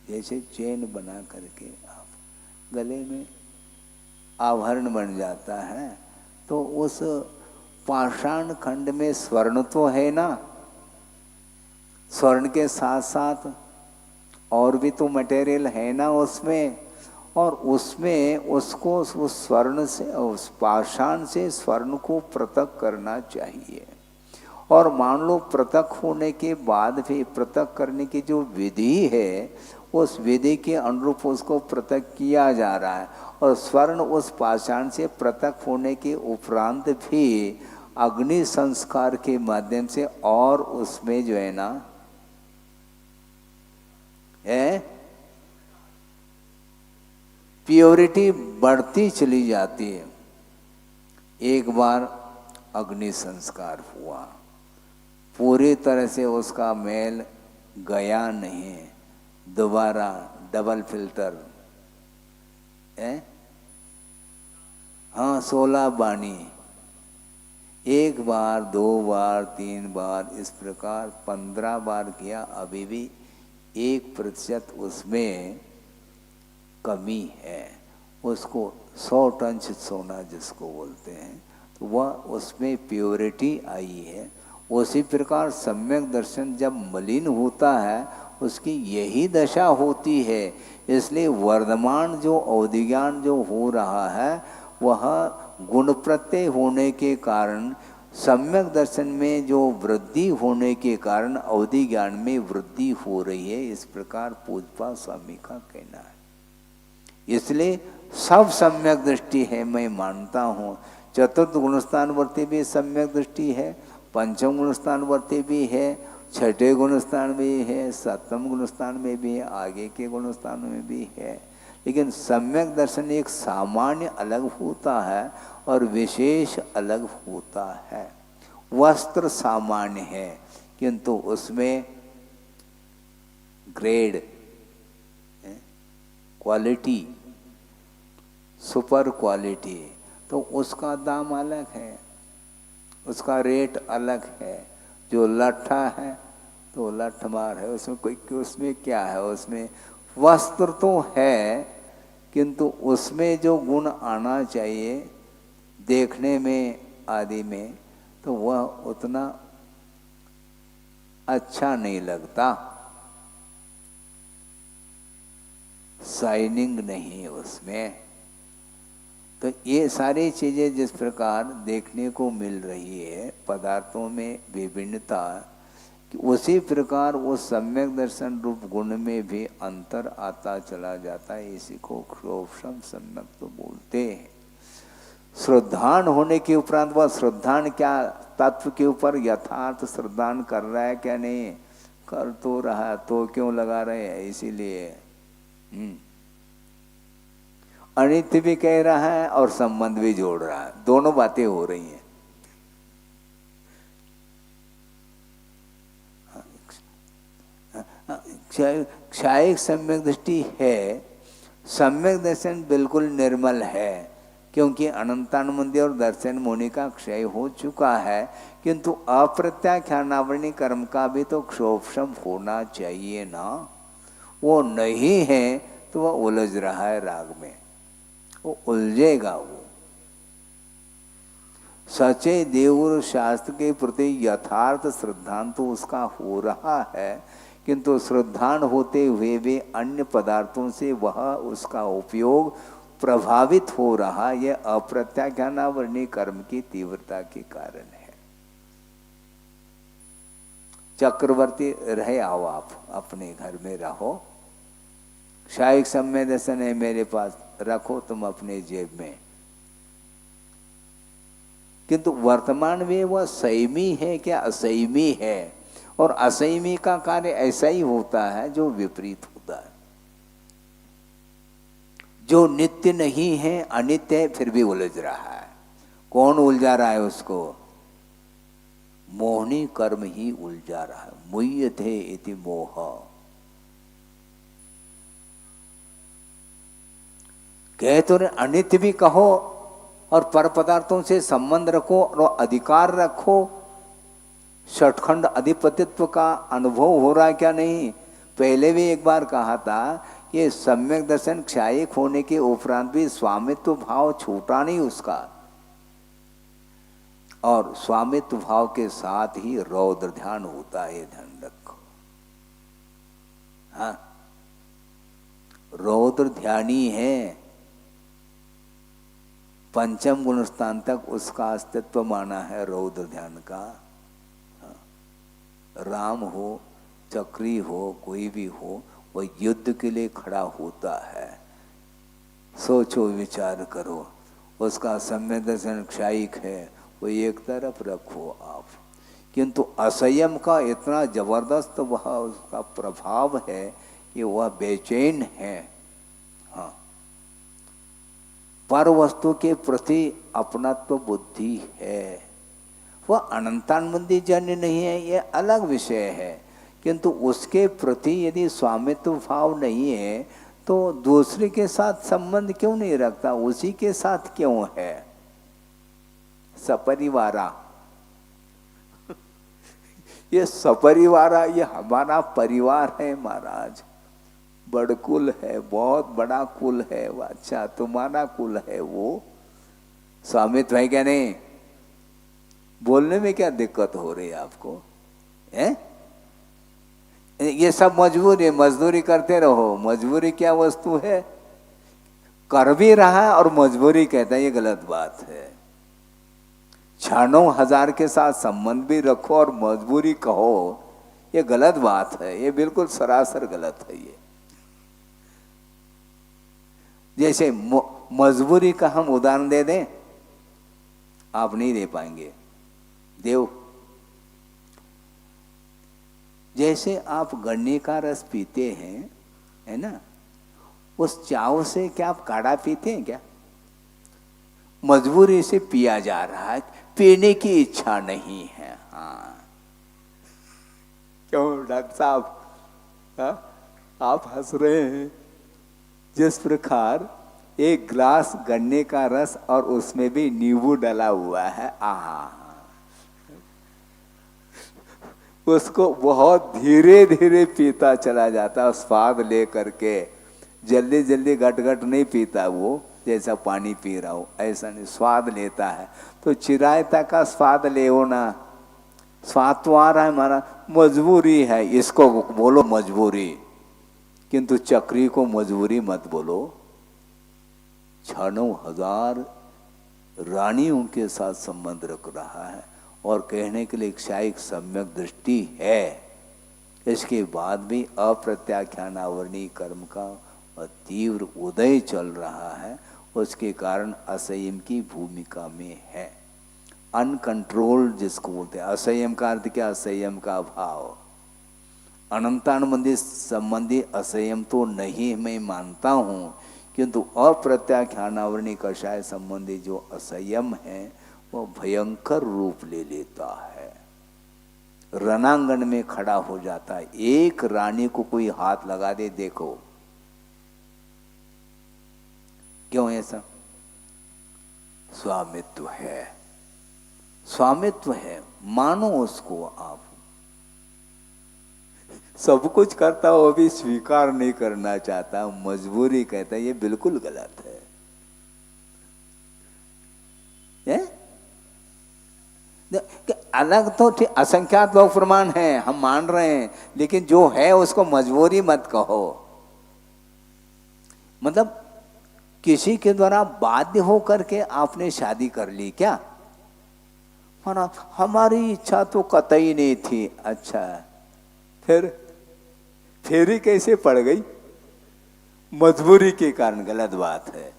जैसे चेन बना करके आप गले में आभरण बन जाता है। तो उस पाषाण खंड में स्वर्ण तो है ना, स्वर्ण के साथ साथ और भी तो मटेरियल है ना उसमें, और उसमें उसको उस स्वर्ण से, उस पाषाण से स्वर्ण को पृथक करना चाहिए। और मान लो पृथक होने के बाद भी पृथक करने की जो विधि है उस विधि के अनुरूप उसको पृथक किया जा रहा है, और स्वर्ण उस पाषाण से पृथक होने के उपरांत भी अग्नि संस्कार के माध्यम से और उसमें जो है ना प्योरिटी बढ़ती चली जाती है। एक बार अग्नि संस्कार हुआ, पूरी तरह से उसका मैल गया नहीं, दोबारा डबल फिल्टर हाँ 16 बानी, 1 बार 2 बार 3 बार इस प्रकार 15 बार किया, अभी भी 1% उसमें कमी है। उसको 100 टन सोना जिसको बोलते हैं, तो वह उसमें प्योरिटी आई है। उसी प्रकार सम्यक दर्शन जब मलिन होता है उसकी यही दशा होती है। इसलिए वर्तमान जो अवधिज्ञान जो हो रहा है वह गुण प्रत्यय होने के कारण, सम्यक दर्शन में जो वृद्धि होने के कारण अवधि ज्ञान में वृद्धि हो रही है। इस प्रकार पूज्यपाद स्वामी का कहना है। इसलिए सब सम्यक दृष्टि है, मैं मानता हूँ। चतुर्थ गुणस्थान वर्ती भी सम्यक दृष्टि है, पंचम गुणस्थान वर्ती भी है, छठे गुणस्थान में है, सप्तम गुणस्थान में भी है, आगे के गुणस्थान में भी है। लेकिन सम्यक दर्शन एक सामान्य अलग होता है और विशेष अलग होता है। वस्त्र सामान्य है किंतु उसमें ग्रेड, क्वालिटी, सुपर क्वालिटी, तो उसका दाम अलग है, उसका रेट अलग है। जो लट्ठा है तो लठमार है, उसमें कोई, उसमें क्या है, उसमें वस्त्र तो है किंतु उसमें जो गुण आना चाहिए देखने में आदि में, तो वह उतना अच्छा नहीं लगता, शाइनिंग नहीं उसमें। तो ये सारी चीज़ें जिस प्रकार देखने को मिल रही है पदार्थों में विभिन्नता, कि उसी प्रकार वो सम्यक दर्शन रूप गुण में भी अंतर आता चला जाता है। इसी को क्षोभम सम्यक तो बोलते हैं। श्रद्धान होने के उपरांत वह श्रद्धान क्या तत्व के ऊपर यथार्थ श्रद्धान कर रहा है क्या नहीं, कर तो रहा, तो क्यों लगा रहे हैं, इसीलिए अनित्य भी कह रहा है और संबंध भी जोड़ रहा है, दोनों बातें हो रही हैं। क्षायिक सम्यक दृष्टि है, सम्यक दर्शन बिल्कुल निर्मल है क्योंकि अनंतानुबंधी और दर्शन मुनि का क्षय हो चुका है, किंतु अप्रत्याख्यानावरणी कर्म का भी तो क्षोभम होना चाहिए ना। वो नहीं है तो वह उलझ रहा है राग में, वो उलझेगा। वो सचे देव शास्त्र के प्रति यथार्थ श्रद्धान तो उसका हो रहा है, किंतु श्रद्धान होते हुए भी अन्य पदार्थों से वह उसका उपयोग प्रभावित हो रहा, यह अप्रत्याख्यानावरणी कर्म की तीव्रता के कारण है। चक्रवर्ती रहे आओ, आप अपने घर में रहो, क्षायिक सम्यक दर्शन है मेरे पास, रखो तुम अपने जेब में, किंतु वर्तमान में वह संयमी है क्या असंयमी है, और असंयमी का कार्य ऐसा ही होता है जो विपरीत होता है। जो नित्य नहीं है, अनित्य है, फिर भी उलझ रहा है। कौन उलझा रहा है उसको? मोहनी कर्म ही उलझा रहा है। मुह्यते इति मोह। कहे तो अनित्य भी कहो और पर पदार्थों से संबंध रखो और अधिकार रखो। षटखंड अधिपतित्व का अनुभव हो रहा है क्या नहीं? पहले भी एक बार कहा था कि सम्यक दर्शन क्षायिक होने के उपरांत भी स्वामित्व भाव छूटा नहीं उसका, और स्वामित्व भाव के साथ ही रौद्र ध्यान होता है। ध्यान रखो, हाँ, रौद्र ध्यानी है। पंचम गुण स्थान तक उसका अस्तित्व माना है रौद्र ध्यान का। राम हो, चक्री हो, कोई भी हो, वह युद्ध के लिए खड़ा होता है। सोचो, विचार करो, उसका सम्यक दर्शन क्षायिक है, वो एक तरफ रखो आप, किंतु असंयम का इतना जबरदस्त वह उसका प्रभाव है कि वह बेचैन है। हाँ, पर वस्तु के प्रति अपनत्व बुद्धि है। वह अनंतानुबंधी जन्य नहीं है, ये अलग विषय है, किंतु उसके प्रति यदि स्वामित्व भाव नहीं है तो दूसरे के साथ संबंध क्यों नहीं रखता? उसी के साथ क्यों है? सपरिवारा ये सपरिवारा, ये हमारा परिवार है महाराज, बड़कुल है, बहुत बड़ा कुल है। अच्छा, तुम्हारा कुल है, वो स्वामित्व है क्या नहीं? बोलने में क्या दिक्कत हो रही है आपको? हैं? ये सब मजबूरी है, मजदूरी करते रहो। मजबूरी क्या वस्तु है? कर भी रहा है और मजबूरी कहता है, ये गलत बात है। 6-9 के साथ संबंध भी रखो और मजबूरी कहो, ये गलत बात है, ये बिल्कुल सरासर गलत है। ये जैसे मजबूरी का हम उदाहरण दे दें, आप नहीं दे पाएंगे। देव, जैसे आप गन्ने का रस पीते हैं, है ना, उस चाव से क्या आप काढ़ा पीते हैं क्या? मजबूरी से पिया जा रहा है, पीने की इच्छा नहीं है। हाँ, क्यों डॉक्टर साहब? हाँ? आप हंस रहे हैं। जिस प्रकार एक ग्लास गन्ने का रस और उसमें भी नींबू डला हुआ है, आहा, उसको बहुत धीरे धीरे पीता चला जाता है, स्वाद ले करके। जल्दी जल्दी घट घट नहीं पीता वो, जैसा पानी पी रहा हो ऐसा नहीं, स्वाद लेता है। तो चिरायता का स्वाद ले ना, स्वाद तो आ रहा है हमारा, मजबूरी है, इसको बोलो मजबूरी, किंतु चक्री को मजबूरी मत बोलो। 6,000 रानियों के साथ संबंध रख रहा है और कहने के लिए एक सम्यक दृष्टि है, इसके बाद भी अप्रत्याख्यान आवरणीय कर्म का तीव्र उदय चल रहा है, उसके कारण असंयम की भूमिका में है। अनकंट्रोल्ड जिसको बोलते हैं, असंयम का अर्थ क्या? असंयम का अभाव। अनंतानुबंधी संबंधी असंयम तो नहीं मैं मानता हूँ, किंतु अप्रत्याख्यानावरणी कषाय संबंधी जो असंयम है वो भयंकर रूप ले लेता है, रणांगण में खड़ा हो जाता है। एक रानी को कोई हाथ लगा दे, देखो क्यों ऐसा? स्वामित्व है, स्वामित्व है, मानो उसको आप। सब कुछ करता हो अभी स्वीकार नहीं करना चाहता, मजबूरी कहता है, ये बिल्कुल गलत है। अलग तो ठीक, असंख्यात लोग प्रमाण हैं, हम मान रहे हैं, लेकिन जो है उसको मजबूरी मत कहो। मतलब किसी के द्वारा बाध्य हो करके आपने शादी कर ली क्या? माना हमारी इच्छा तो कतई नहीं थी। अच्छा, फिर फेरी कैसे पड़ गई? मजबूरी के कारण। गलत बात है।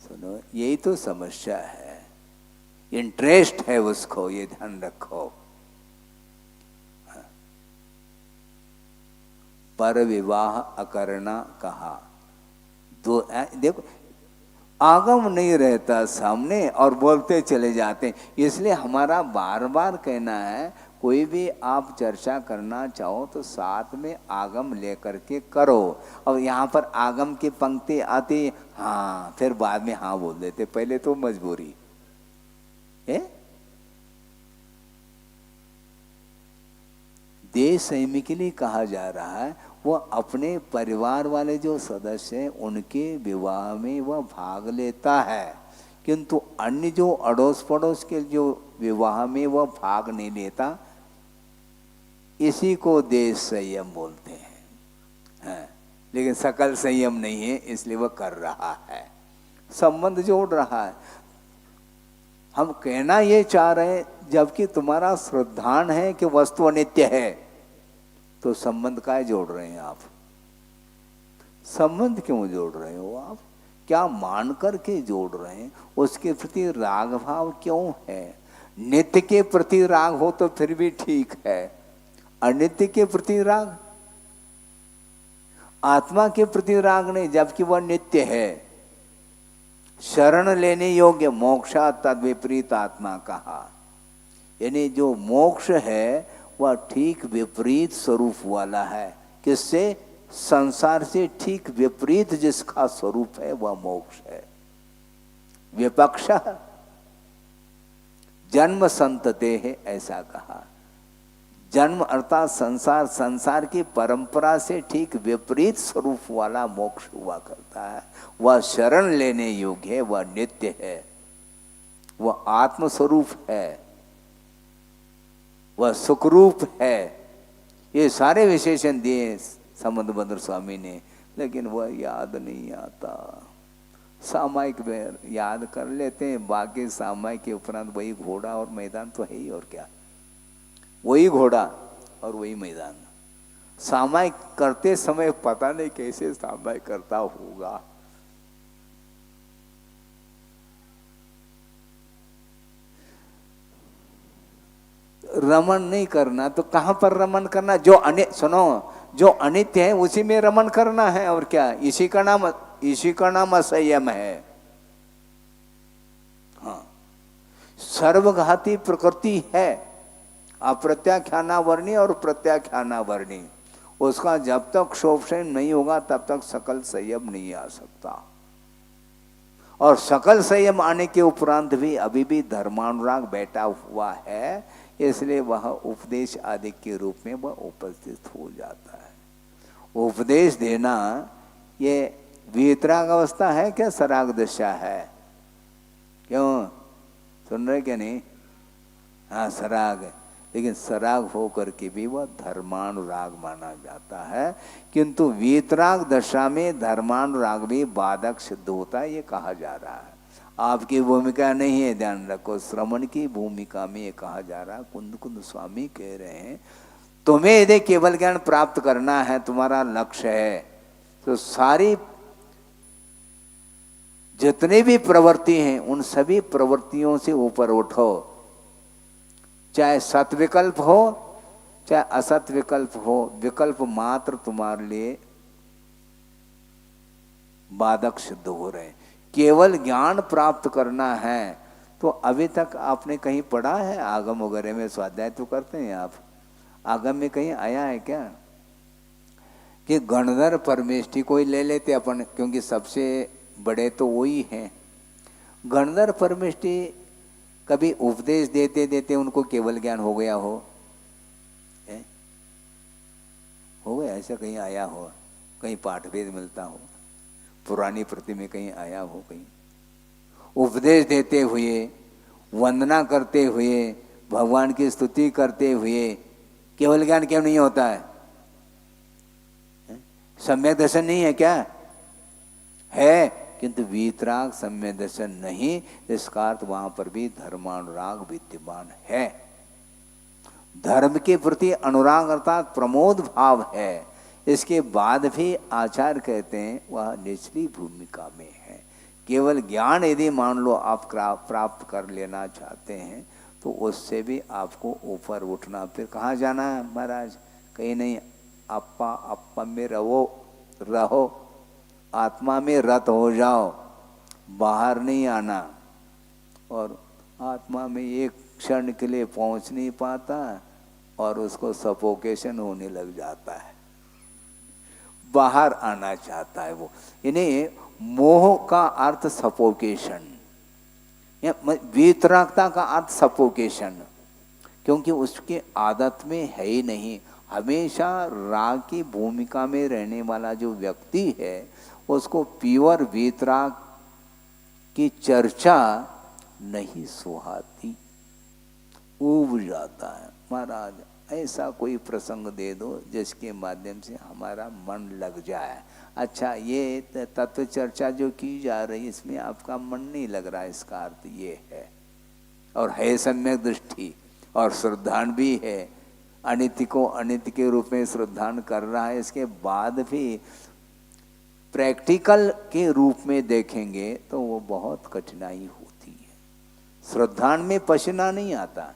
सुनो, यही तो समस्या है, इंटरेस्ट है उसको, ये ध्यान रखो। पर विवाह अकरना कहा, दो देखो, आगम नहीं रहता सामने और बोलते चले जाते हैं। इसलिए हमारा बार बार कहना है, कोई भी आप चर्चा करना चाहो तो साथ में आगम लेकर के करो। और यहाँ पर आगम की पंक्ति आती, हाँ, फिर बाद में हाँ बोल देते, पहले तो मजबूरी है। देश संयमी के लिए कहा जा रहा है, वो अपने परिवार वाले जो सदस्य हैं उनके विवाह में वह भाग लेता है, किंतु अन्य जो अड़ोस पड़ोस के जो विवाह में वह भाग नहीं लेता, इसी को देश संयम बोलते हैं। हाँ, लेकिन सकल संयम नहीं है, इसलिए वह कर रहा है, संबंध जोड़ रहा है। हम कहना ये चाह रहे हैं, जबकि तुम्हारा श्रद्धान है कि वस्तु अनित्य है, तो संबंध काय जोड़ रहे हैं आप? संबंध क्यों जोड़ रहे हो आप? क्या मान कर के जोड़ रहे हैं? उसके प्रति राग भाव क्यों है? नित्य के प्रति राग हो तो फिर भी ठीक है, अनित्य के प्रति राग, आत्मा के प्रति राग नहीं, जबकि वह नित्य है, शरण लेने योग्य। मोक्षा तद विपरीत आत्मा कहा, यानी जो मोक्ष है वह ठीक विपरीत स्वरूप वाला है। किससे? संसार से ठीक विपरीत जिसका स्वरूप है वह मोक्ष है। विपक्ष जन्म संतते है, ऐसा कहा। जन्म अर्थात संसार, संसार की परंपरा से ठीक विपरीत स्वरूप वाला मोक्ष हुआ करता है। वह शरण लेने योग्य है, वह नित्य है, वह आत्मस्वरूप है, वह सुखरूप है। ये सारे विशेषण दिए संबंध भद्र स्वामी ने, लेकिन वह याद नहीं आता। सामायिक में याद कर लेते हैं, बाकी सामायिक के उपरांत वही घोड़ा और मैदान तो है ही, और क्या, वही घोड़ा और वही मैदान। सामायिक करते समय पता नहीं कैसे सामायिक करता होगा। रमन नहीं करना तो कहाँ पर रमन करना? सुनो, जो अनित्य है उसी में रमन करना है, और क्या? इसी का नाम असंयम है। हाँ, सर्वघाती प्रकृति है, अप्रत्याख्यानावर्णी और प्रत्याख्यानावर्णी। उसका जब तक शोषण नहीं होगा तब तक सकल संयम नहीं आ सकता। और सकल संयम आने के उपरांत भी अभी भी धर्मानुराग बैठा हुआ है, इसलिए वह उपदेश आदि के रूप में वह उपस्थित हो जाता है। उपदेश देना ये वीतराग अवस्था है क्या सराग दशा है? क्यों, सुन रहे क्या नहीं? हाँ, सराग है, लेकिन सराग होकर के भी वह धर्मानुराग माना जाता है। किंतु वीतराग दशा में धर्मानुराग भी बाधक सिद्ध होता है, ये कहा जा रहा है। आपकी भूमिका नहीं है, ध्यान रखो, श्रवण की भूमिका में ये कहा जा रहा है। कुंद स्वामी कह रहे हैं तुम्हें यदि केवल ज्ञान प्राप्त करना है, तुम्हारा लक्ष्य है, तो सारी जितनी भी प्रवृत्ति हैं उन सभी प्रवृत्तियों से ऊपर उठो। चाहे सत विकल्प हो चाहे असत विकल्प हो, विकल्प मात्र तुम्हारे लिए बाधक सिद्ध हो रहे हैं। केवल ज्ञान प्राप्त करना है तो अभी तक आपने कहीं पढ़ा है? आगम वगैरह में स्वाध्याय तो करते हैं आप, आगम में कहीं आया है क्या कि गणधर परमेष्ठी कोई ले लेते अपन, क्योंकि सबसे बड़े तो वही हैं। गणधर परमेष्ठी कभी उपदेश देते देते उनको केवल ज्ञान हो गया हो? हो गया ऐसा? कहीं आया हो? कहीं पाठभेद मिलता हो? पुरानी प्रति में कहीं आया हो? कहीं उपदेश देते हुए, वंदना करते हुए, भगवान की स्तुति करते हुए केवल ज्ञान क्यों नहीं होता है? सम्यक दर्शन नहीं है क्या? है, किंतु वीतराग सम्यक दर्शन नहीं। इसका अर्थ वहां पर भी धर्मानुराग विद्यमान है। धर्म के प्रति अनुराग अर्थात प्रमोद भाव है। इसके बाद भी आचार्य कहते हैं वह निचली भूमिका में है। केवल ज्ञान यदि मान लो आप प्राप्त कर लेना चाहते हैं तो उससे भी आपको ऊपर उठना। फिर कहाँ जाना है महाराज? कहीं नहीं, अप्पा में रहो, आत्मा में रत हो जाओ, बाहर नहीं आना। और आत्मा में एक क्षण के लिए पहुंच नहीं पाता और उसको सफोकेशन होने लग जाता है, बाहर आना चाहता है वो। यानी मोह का अर्थ सफोकेशन, या वीतरागता का अर्थ सफोकेशन, क्योंकि उसके आदत में है ही नहीं। हमेशा राग की भूमिका में रहने वाला जो व्यक्ति है उसको प्योर वीतराग की चर्चा नहीं सुहाती, ऊब जाता है। महाराज ऐसा कोई प्रसंग दे दो जिसके माध्यम से हमारा मन लग जाए। अच्छा, ये तत्व चर्चा जो की जा रही इसमें आपका मन नहीं लग रहा, इसका अर्थ ये है। और है सम्यक दृष्टि और श्रद्धान भी है, अनित्य को अनित्य के रूप में श्रद्धान कर रहा है। इसके बाद भी प्रैक्टिकल के रूप में देखेंगे तो वो बहुत कठिनाई होती है। श्रद्धान में पसीना नहीं आता,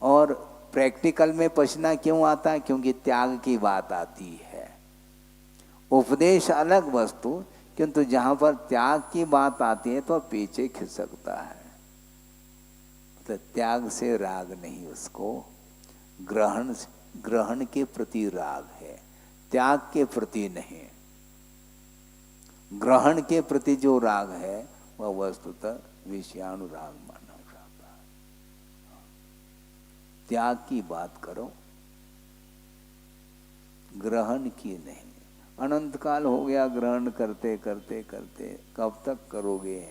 और प्रैक्टिकल में पसीना क्यों आता है? क्योंकि त्याग की बात आती है। उपदेश अलग वस्तु, किंतु जहां पर त्याग की बात आती है तो पीछे खिसकता है। तो त्याग से राग नहीं, उसको ग्रहण के प्रति राग है, त्याग के प्रति नहीं। ग्रहण के प्रति जो राग है वह वस्तुतः विषयानुराग माना जाता है। त्याग की बात करो, ग्रहण की नहीं। अनंत काल हो गया ग्रहण करते करते करते, कब तक करोगे?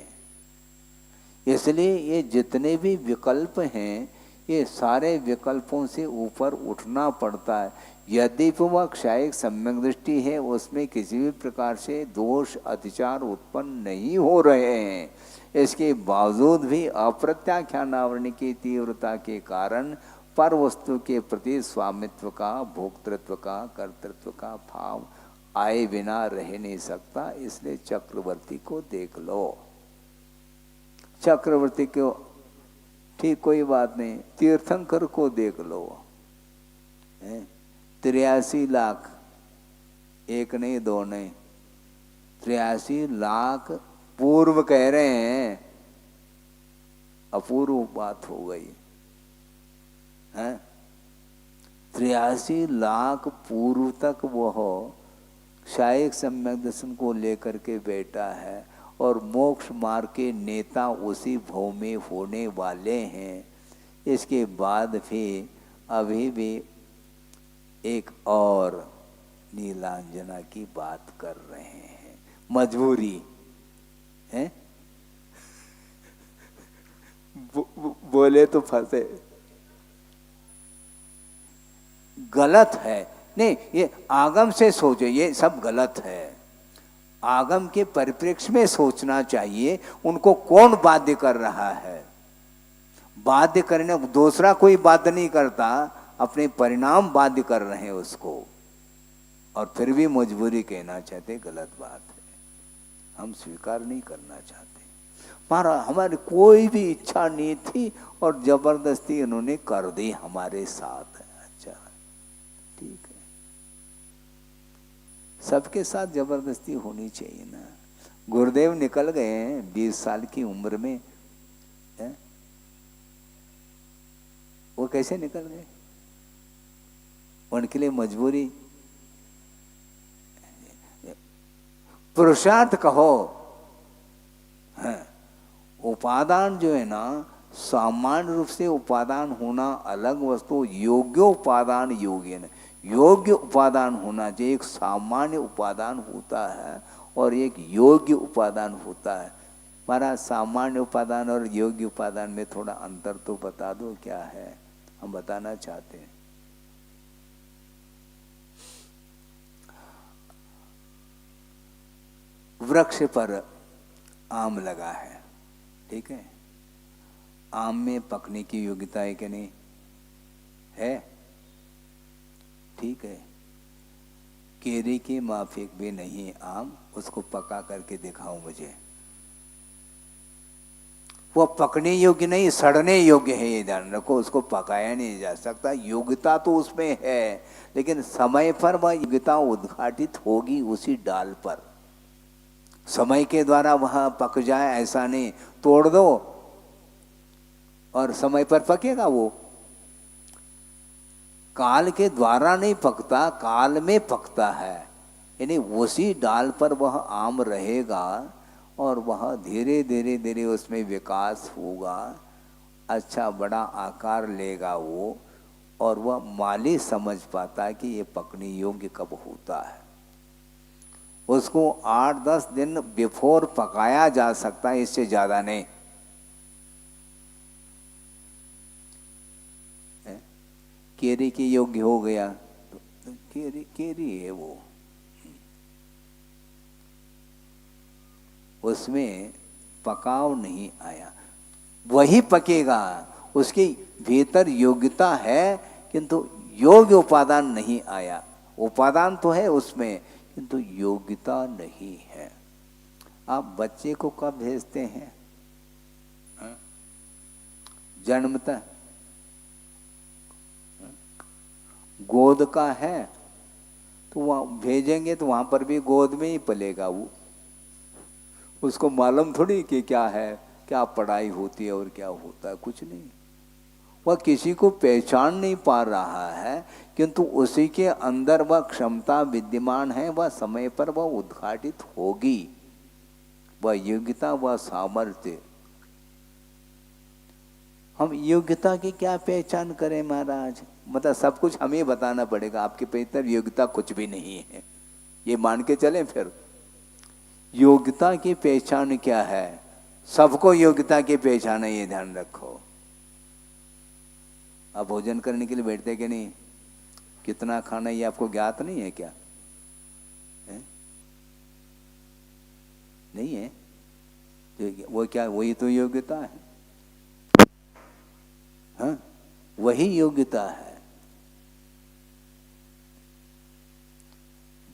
इसलिए ये जितने भी विकल्प हैं ये सारे विकल्पों से ऊपर उठना पड़ता है। यदि वह क्षायिक सम्यक दृष्टि है उसमें किसी भी प्रकार से दोष अतिचार उत्पन्न नहीं हो रहे हैं, इसके बावजूद भी अप्रत्याख्यानावरण की तीव्रता के कारण पर वस्तु के प्रति स्वामित्व का, भोक्तृत्व का, कर्तृत्व का भाव आए बिना रह नहीं सकता। इसलिए चक्रवर्ती को देख लो। चक्रवर्ती को ठीक, कोई बात नहीं, तीर्थंकर को देख लो, 83 लाख, एक नहीं दो नहीं, 83 लाख पूर्व कह रहे हैं, अपूर्व बात हो गई है। 83 लाख पूर्व तक वह शायक सम्यक दर्शन को लेकर के बैठा है और मोक्ष मार्ग के नेता उसी भव में होने वाले हैं। इसके बाद भी अभी भी एक और नीलांजना की बात कर रहे हैं, मजबूरी है। बोले तो फंसे, गलत है। नहीं, ये आगम से सोचो, ये सब गलत है। आगम के परिप्रेक्ष्य में सोचना चाहिए, उनको कौन बाध्य कर रहा है। बाध्य करने दूसरा कोई बाध्य नहीं करता, अपने परिणाम बाध्य कर रहे हैं उसको, और फिर भी मजबूरी कहना चाहते, गलत बात है, हम स्वीकार नहीं करना चाहते। हमारी कोई भी इच्छा नहीं थी और जबरदस्ती इन्होंने कर दी हमारे साथ। अच्छा ठीक है, सबके साथ जबरदस्ती होनी चाहिए ना। गुरुदेव निकल गए हैं 20 साल की उम्र में, है? वो कैसे निकल गए? उनके लिए मजबूरी, पुरुषार्थ कहो, है? उपादान जो है ना, सामान्य रूप से उपादान होना अलग वस्तु, योग्य उपादान योग्य न, योग्य उपादान होना चाहिए। एक सामान्य उपादान होता है और एक योग्य उपादान होता है। हमारा सामान्य उपादान और योग्य उपादान में थोड़ा अंतर तो बता दो, क्या है, हम बताना चाहते हैं। वृक्ष पर आम लगा है, ठीक है, आम में पकने की योग्यता है कि नहीं है? ठीक है, केरी के माफिक भी नहीं आम, उसको पका करके दिखाओ मुझे। वो पकने योग्य नहीं, सड़ने योग्य है, ये ध्यान रखो। उसको पकाया नहीं जा सकता, योग्यता तो उसमें है, लेकिन समय पर वह योग्यता उद्घाटित होगी उसी डाल पर। समय के द्वारा वह पक जाए ऐसा नहीं, तोड़ दो और समय पर पकेगा वो। काल के द्वारा नहीं पकता, काल में पकता है, यानी उसी डाल पर वह आम रहेगा और वह धीरे धीरे धीरे उसमें विकास होगा, अच्छा बड़ा आकार लेगा वो, और वह माली समझ पाता है कि ये पकने योग्य कब होता है। उसको 8-10 दिन बिफोर पकाया जा सकता है, इससे ज्यादा नहीं। केरी के योग्य हो गया तो केरी है वो, उसमें पकाव नहीं आया, वही पकेगा। उसकी भीतर योग्यता है किंतु योग्य उपादान नहीं आया। उपादान तो है उसमें किंतु योग्यता नहीं है। आप बच्चे को कब भेजते हैं? जन्मतः गोद का है तो वहाँ भेजेंगे तो वहां पर भी गोद में ही पलेगा वो। उसको मालूम थोड़ी कि क्या है, क्या पढ़ाई होती है और क्या होता है, कुछ नहीं। वह किसी को पहचान नहीं पा रहा है किंतु उसी के अंदर वह क्षमता विद्यमान है, वह समय पर वह उद्घाटित होगी, वह योग्यता, वह सामर्थ्य। हम योग्यता की क्या पहचान करें महाराज? मतलब सब कुछ हमें बताना पड़ेगा, आपके भीतर योग्यता कुछ भी नहीं है, ये मान के चलें। फिर योग्यता की पहचान क्या है? सबको योग्यता की पहचान है, ये ध्यान रखो। आप भोजन करने के लिए बैठते कि नहीं? कितना खाना ये आपको ज्ञात नहीं है क्या? नहीं है? वो क्या, वही तो योग्यता है। हाँ, वही योग्यता है।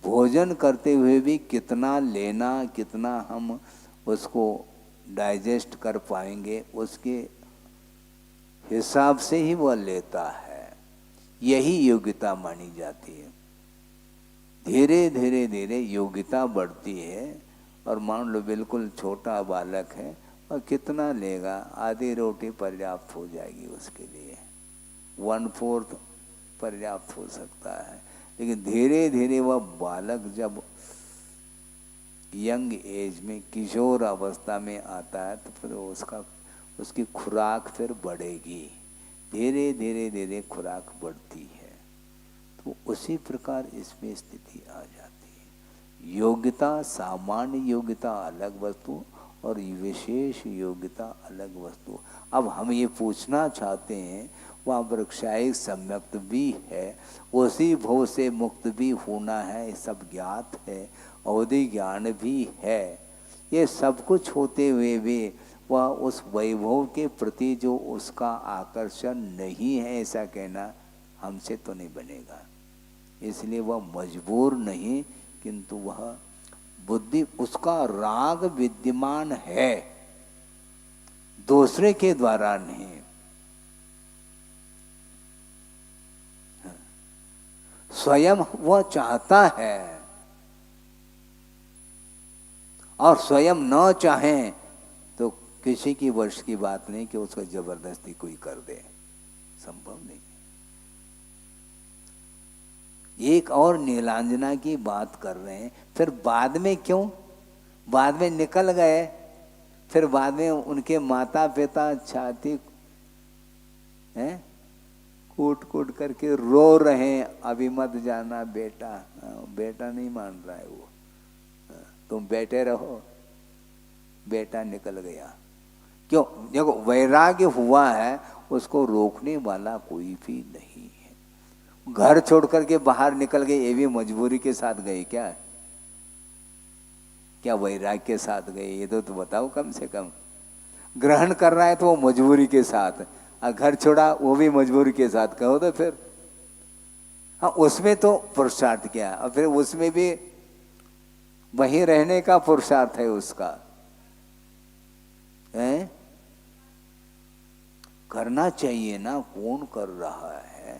भोजन करते हुए भी कितना लेना, कितना हम उसको डाइजेस्ट कर पाएंगे, उसके हिसाब से ही वह लेता है, यही योग्यता मानी जाती है। धीरे धीरे धीरे योग्यता बढ़ती है और मान लो बिल्कुल छोटा बालक है और कितना लेगा, आधी रोटी पर्याप्त हो जाएगी उसके लिए, 1/4 पर्याप्त हो सकता है। लेकिन धीरे धीरे वह बालक जब यंग एज में किशोर अवस्था में आता है तो फिर उसकी खुराक फिर बढ़ेगी, धीरे धीरे धीरे खुराक बढ़ती है। तो उसी प्रकार इसमें स्थिति आ जाती है। योग्यता, सामान्य योग्यता अलग वस्तु और विशेष योग्यता अलग वस्तु। अब हम ये पूछना चाहते हैं, वहाँ वृक्षायिक सम्यक्त भी है, उसी भव से मुक्त भी होना है, सब ज्ञात है, अवधि ज्ञान भी है। ये सब कुछ होते हुए भी वह उस वैभव के प्रति जो उसका आकर्षण नहीं है, ऐसा कहना हमसे तो नहीं बनेगा। इसलिए वह मजबूर नहीं, किंतु वह बुद्धि, उसका राग विद्यमान है, दूसरे के द्वारा नहीं। स्वयं वह चाहता है और स्वयं न चाहे तो किसी की वश की बात नहीं कि उसको जबरदस्ती कोई कर दे, संभव नहीं। एक और नीलांजना की बात कर रहे हैं, फिर बाद में क्यों, बाद में निकल गए, फिर बाद में उनके माता पिता छाती हैं कूट कूट करके रो रहे हैं, अभी मत जाना बेटा। बेटा नहीं मान रहा है वो, तुम बैठे रहो, बेटा निकल गया। क्यों? देखो वैराग्य हुआ है, उसको रोकने वाला कोई भी नहीं है। घर छोड़ करके बाहर निकल गए, ये भी मजबूरी के साथ गए क्या? क्या वैराग्य के साथ गए? ये तो बताओ कम से कम। ग्रहण कर रहा है तो वो मजबूरी के साथ, और घर छोड़ा वो भी मजबूरी के साथ, कहो तो फिर। हाँ, उसमें तो पुरुषार्थ क्या, और फिर उसमें भी वहीं रहने का पुरुषार्थ है उसका, है? करना चाहिए ना, कौन कर रहा है?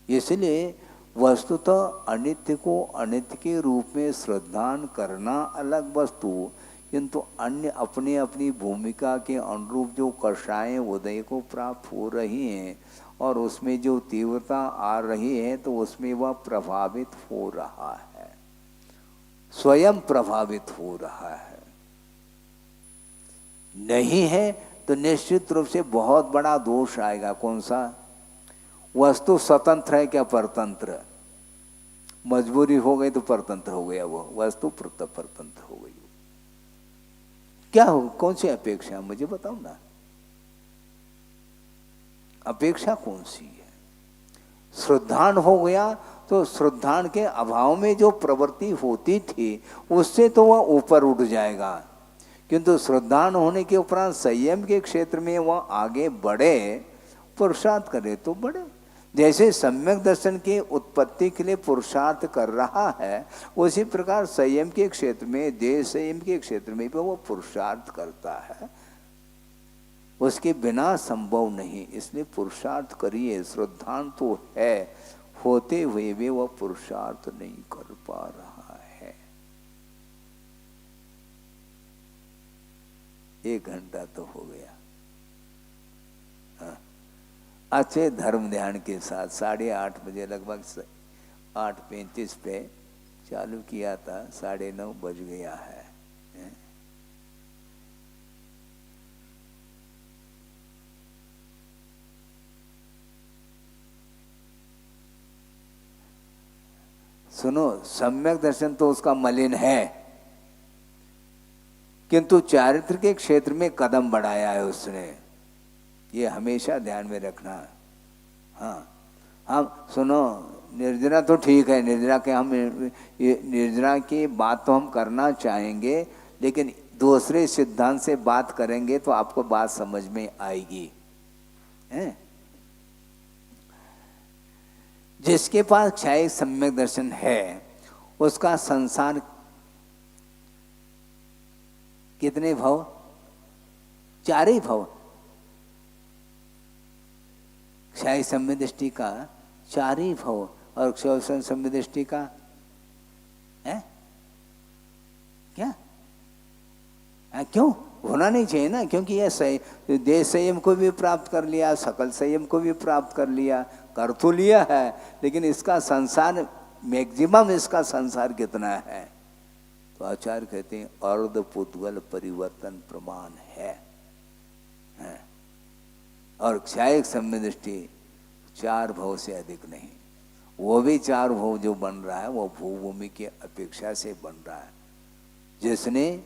इसलिए वस्तुतः अनित्य को अनित्य के रूप में श्रद्धान करना अलग वस्तु, किंतु अन्य अपने अपनी भूमिका के अनुरूप जो कषाएं उदय को प्राप्त हो रही हैं और उसमें जो तीव्रता आ रही है, तो उसमें वह प्रभावित हो रहा है, स्वयं प्रभावित हो रहा है। नहीं है तो निश्चित रूप से बहुत बड़ा दोष आएगा। कौन सा? वस्तु स्वतंत्र है क्या परतंत्र? मजबूरी हो गई तो परतंत्र हो गया, वो वस्तु परतंत्र हो गई। क्या हो, कौन सी अपेक्षा, मुझे बताओ ना, अपेक्षा कौन सी है? श्रद्धान हो गया तो श्रद्धान के अभाव में जो प्रवृत्ति होती थी उससे तो वह ऊपर उठ जाएगा, किंतु श्रद्धान होने के उपरांत संयम के क्षेत्र में वह आगे बढ़े, पुरुषार्थ करे तो बढ़े। जैसे सम्यक दर्शन की उत्पत्ति के लिए पुरुषार्थ कर रहा है, उसी प्रकार संयम के क्षेत्र में, देश संयम के क्षेत्र में भी वो पुरुषार्थ करता है, उसके बिना संभव नहीं। इसलिए पुरुषार्थ करिए। श्रद्धान तो है, होते हुए भी वह पुरुषार्थ नहीं कर पा रहा है। 1 घंटा तो हो गया। हाँ, अच्छे धर्म ध्यान के साथ 8:30 बजे, लगभग 8:35 पे चालू किया था, 9:30 बज गया है। सुनो, सम्यक दर्शन तो उसका मलिन है, किंतु चारित्र के क्षेत्र में कदम बढ़ाया है उसने, ये हमेशा ध्यान में रखना। हाँ, हम सुनो, निर्जरा तो ठीक है, निर्जरा के हम निर्जरा की बात तो हम करना चाहेंगे, लेकिन दूसरे सिद्धांत से बात करेंगे तो आपको बात समझ में आएगी, हैं? जिसके पास क्षायिक सम्यक दर्शन है उसका संसार कितने भव? 4 ही भव। क्षय सम्य दृष्टि का 4 ही भव और क्षोभम सम्य दृष्टि का है क्या? क्यों होना नहीं चाहिए ना, क्योंकि यह देश संयम को भी प्राप्त कर लिया, सकल संयम को भी प्राप्त कर लिया, कर तो लिया है, लेकिन इसका संसार मैक्सिमम, इसका संसार कितना है? तो आचार्य कहते हैं अर्ध पुद्गल परिवर्तन प्रमाण है। और क्षायक सम्य दृष्टि 4 भव से अधिक नहीं, वो भी 4 भव जो बन रहा है वो भूभूमि की अपेक्षा से बन रहा है। जिसने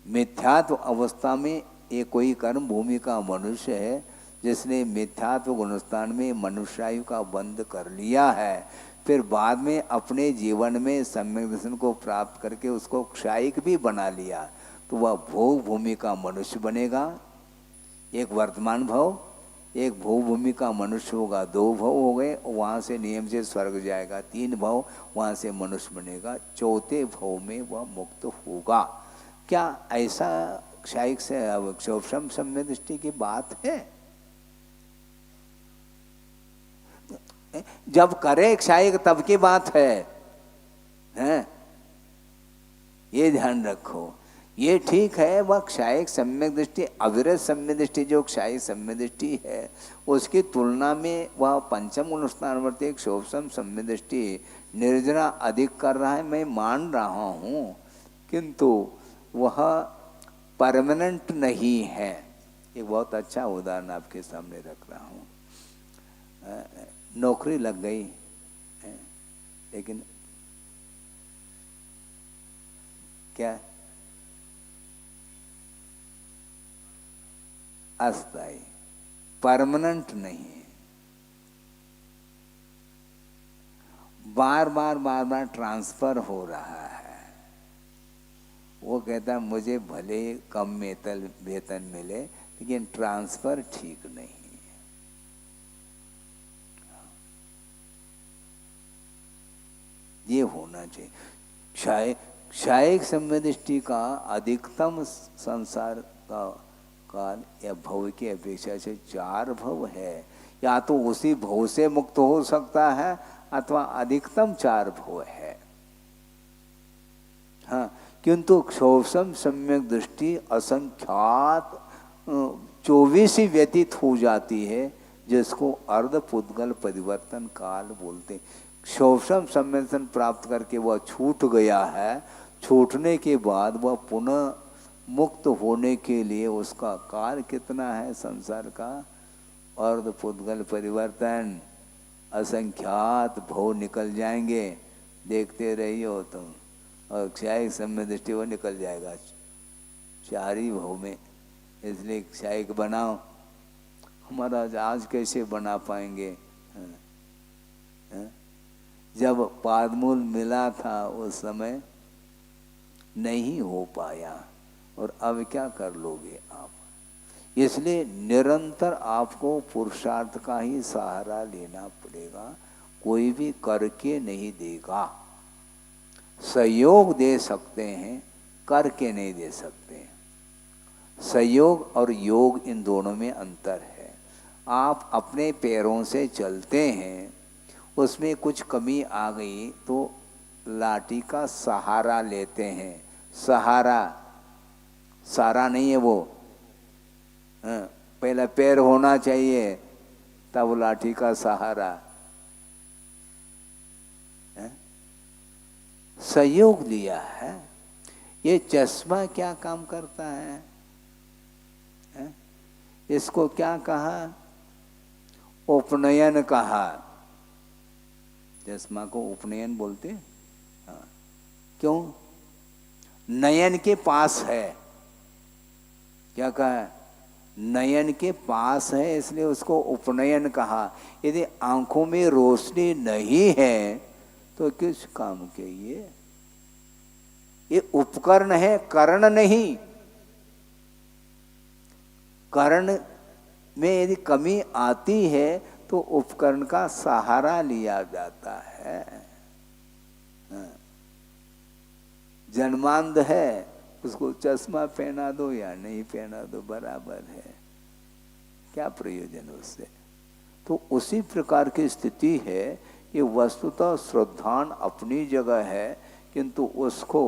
मिथ्यात्व अवस्था में एक कोई कर्म भूमि का मनुष्य है, जिसने मिथ्यात्व गुणस्थान में मनुष्यायु का बंध कर लिया है, फिर बाद में अपने जीवन में सम्यक दर्शन को प्राप्त करके उसको क्षायिक भी बना लिया, तो वह भोग भूमि का मनुष्य बनेगा। एक वर्तमान भव, एक भोग भूमि का मनुष्य होगा, 2 भव हो गए, वहाँ से नियम से स्वर्ग जाएगा, 3 भव, वहाँ से मनुष्य बनेगा, 4थे भव में वह मुक्त होगा। क्या ऐसा क्षायिक से क्षोभम सम्य दृष्टि की बात है? जब करे क्षायिक तब की बात है, हैं? ये ध्यान रखो। ये ठीक है, वह क्षायिक सम्यक दृष्टि, अविरत सम्यक दृष्टि जो क्षायिक सम्यक दृष्टि है, उसकी तुलना में वह पंचम गुणस्थानवर्ती क्षोभम सम्यक दृष्टि निर्जना अधिक कर रहा है, मैं मान रहा हूँ, किंतु वह परमानेंट नहीं है। एक बहुत अच्छा उदाहरण आपके सामने रख रहा हूँ। नौकरी लग गई, लेकिन क्या अस्थायी, परमानेंट नहीं है, बार बार ट्रांसफर हो रहा है। वो कहता है मुझे भले कम वेतन मिले, लेकिन ट्रांसफर ठीक नहीं है। ये होना चाहिए। क्षायिक सम्य दृष्टि का अधिकतम संसार का काल या भव की अपेक्षा से 4 भव है, या तो उसी भव से मुक्त हो सकता है अथवा अधिकतम 4 भव है। हाँ, किंतु क्षोभम सम्यक दृष्टि असंख्यात 24 ही व्यतीत हो जाती है, जिसको अर्ध पुद्गल परिवर्तन काल बोलते हैं। क्षोभम सम्यक दर्शन प्राप्त करके वह छूट गया है, छूटने के बाद वह पुनः मुक्त होने के लिए उसका काल कितना है संसार का? अर्ध पुद्गल परिवर्तन, असंख्यात भव निकल जाएंगे, देखते रहियो तुम। और क्षायिक सम्य दृष्टि वो निकल जाएगा 4 ही भव में, इसलिए क्षायिक बनाओ। हमारा आज कैसे बना पाएंगे? जब पादमूल मिला था उस समय नहीं हो पाया, और अब क्या कर लोगे आप? इसलिए निरंतर आपको पुरुषार्थ का ही सहारा लेना पड़ेगा, कोई भी करके नहीं देगा। सहयोग दे सकते हैं, करके नहीं दे सकते। सहयोग और योग इन दोनों में अंतर है। आप अपने पैरों से चलते हैं, उसमें कुछ कमी आ गई तो लाठी का सहारा लेते हैं। सहारा सारा नहीं है वो, पहला पैर होना चाहिए तब लाठी का सहारा। सहयोग लिया है। ये चश्मा क्या काम करता है? इसको क्या कहा? उपनयन कहा। चश्मा को उपनयन बोलते हैं। हाँ। क्यों? नयन के पास है। क्या कहा? नयन के पास है, इसलिए उसको उपनयन कहा। यदि आंखों में रोशनी नहीं है तो किस काम के ये उपकरण है, करण नहीं। करण में यदि कमी आती है तो उपकरण का सहारा लिया जाता है। जन्मांध है, उसको चश्मा पहना दो या नहीं पहना दो बराबर है, क्या प्रयोजन उससे? तो उसी प्रकार की स्थिति है। ये वस्तुतः श्रद्धान अपनी जगह है, किंतु उसको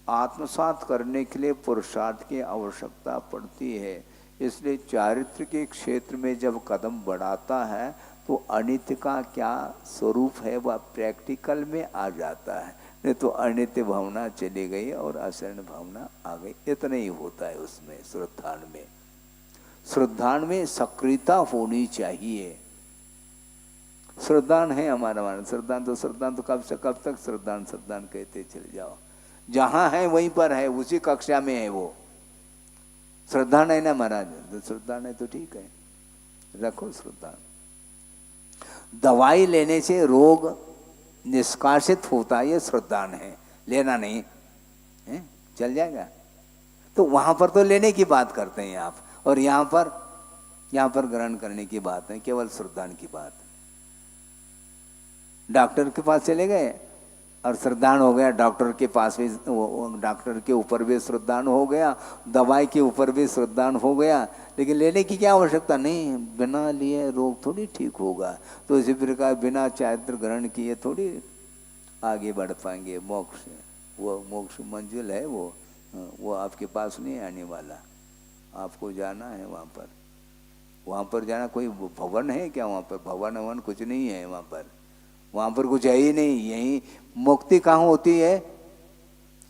आत्मसात करने के लिए पुरुषार्थ की आवश्यकता पड़ती है। इसलिए चारित्र के क्षेत्र में जब कदम बढ़ाता है तो अनित्य का क्या स्वरूप है वह प्रैक्टिकल में आ जाता है। नहीं तो अनित्य भावना चली गई और अशरण भावना आ गई। इतना ही होता है उसमें। श्रद्धान में, श्रद्धान में सक्रियता होनी चाहिए। श्रद्धान है हमारा मान, श्रद्धान तो कब से कब तक श्रद्धान कहते चले जाओ। जहां है वहीं पर है, उसी कक्षा में है वो। श्रद्धान है ना महाराज, तो श्रद्धान है तो ठीक है, रखो श्रद्धान। दवाई लेने से रोग निष्कासित होता है, ये श्रद्धान है, लेना नहीं है, चल जाएगा। तो वहां पर तो लेने की बात करते हैं आप, और यहाँ पर ग्रहण करने की बात है, केवल श्रद्धान की बात है। डॉक्टर के पास चले गए और श्रद्धान हो गया, डॉक्टर के पास भी, डॉक्टर के ऊपर भी श्रद्धान हो गया, दवाई के ऊपर भी श्रद्धान हो गया, लेकिन लेने की क्या आवश्यकता नहीं। बिना लिए रोग थोड़ी ठीक होगा। तो इसी प्रकार बिना चारित्र ग्रहण किए थोड़ी आगे बढ़ पाएंगे। मोक्ष, वो मोक्ष मंजिल है, वो आपके पास नहीं आने वाला। आपको जाना है वहाँ पर जाना। कोई भवन है क्या वहाँ पर? भवन कुछ नहीं है वहाँ पर कुछ है ही नहीं। यही मुक्ति कहाँ होती है?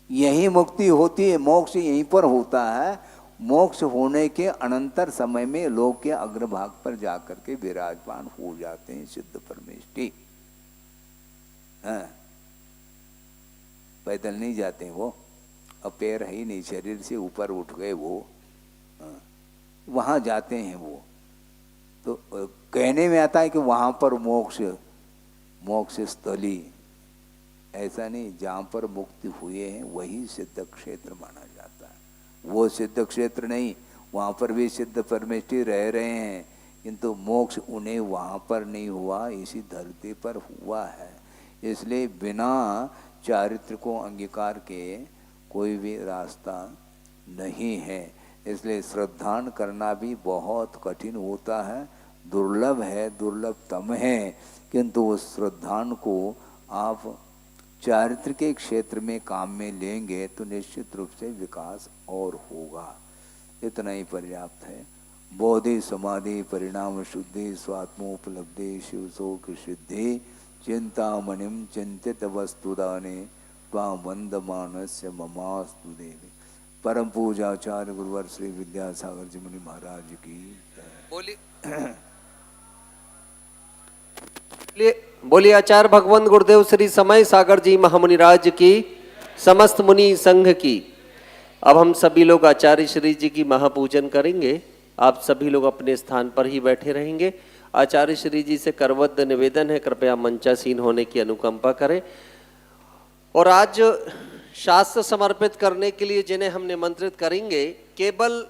यही मुक्ति होती है, मोक्ष यहीं पर होता है। मोक्ष होने के अनंतर समय में लोक के अग्रभाग पर जाकर के विराजमान हो जाते हैं सिद्ध परमेष्टि। पैदल नहीं जाते वो, अब पैर है ही नहीं, शरीर से ऊपर उठ गए वो, वहां जाते हैं वो। तो कहने में आता है कि वहां पर मोक्ष स्थली, ऐसा नहीं। जहां पर मुक्ति हुए हैं वही सिद्ध क्षेत्र माना जाता है। वो सिद्ध क्षेत्र नहीं, वहां पर भी सिद्ध परमेष्टि रह रहे हैं, किंतु मोक्ष उन्हें वहां पर नहीं हुआ, इसी धरती पर हुआ है। इसलिए बिना चारित्र को अंगीकार के कोई भी रास्ता नहीं है। इसलिए श्रद्धान करना भी बहुत कठिन होता है, दुर्लभ है, दुर्लभतम है। किंतु उस श्रद्धान को आप चारित्र के क्षेत्र में काम में लेंगे तो निश्चित रूप से विकास और होगा। इतना ही पर्याप्त है। बोधि समाधि परिणाम शुद्धि स्वात्मोपलब्धि शिव शोक सिद्धि चिंतामणिम चिंतित वस्तुदाने त्वां वंदमानस्य ममास्तु देवी। परम पूजाचार्य गुरुवर श्री विद्यासागर जी मुनि महाराज की बोलिए आचार्य भगवंत गुरुदेव श्री समय सागर जी महामुनिराज की, समस्त मुनि संघ की। अब हम सभी लोग आचार्य श्री जी की महापूजन करेंगे। आप सभी लोग अपने स्थान पर ही बैठे रहेंगे। आचार्य श्री जी से करबद्ध निवेदन है, कृपया मंचासीन होने की अनुकंपा करें। और आज शास्त्र समर्पित करने के लिए जिन्हें हम निमंत्रित करेंगे, केवल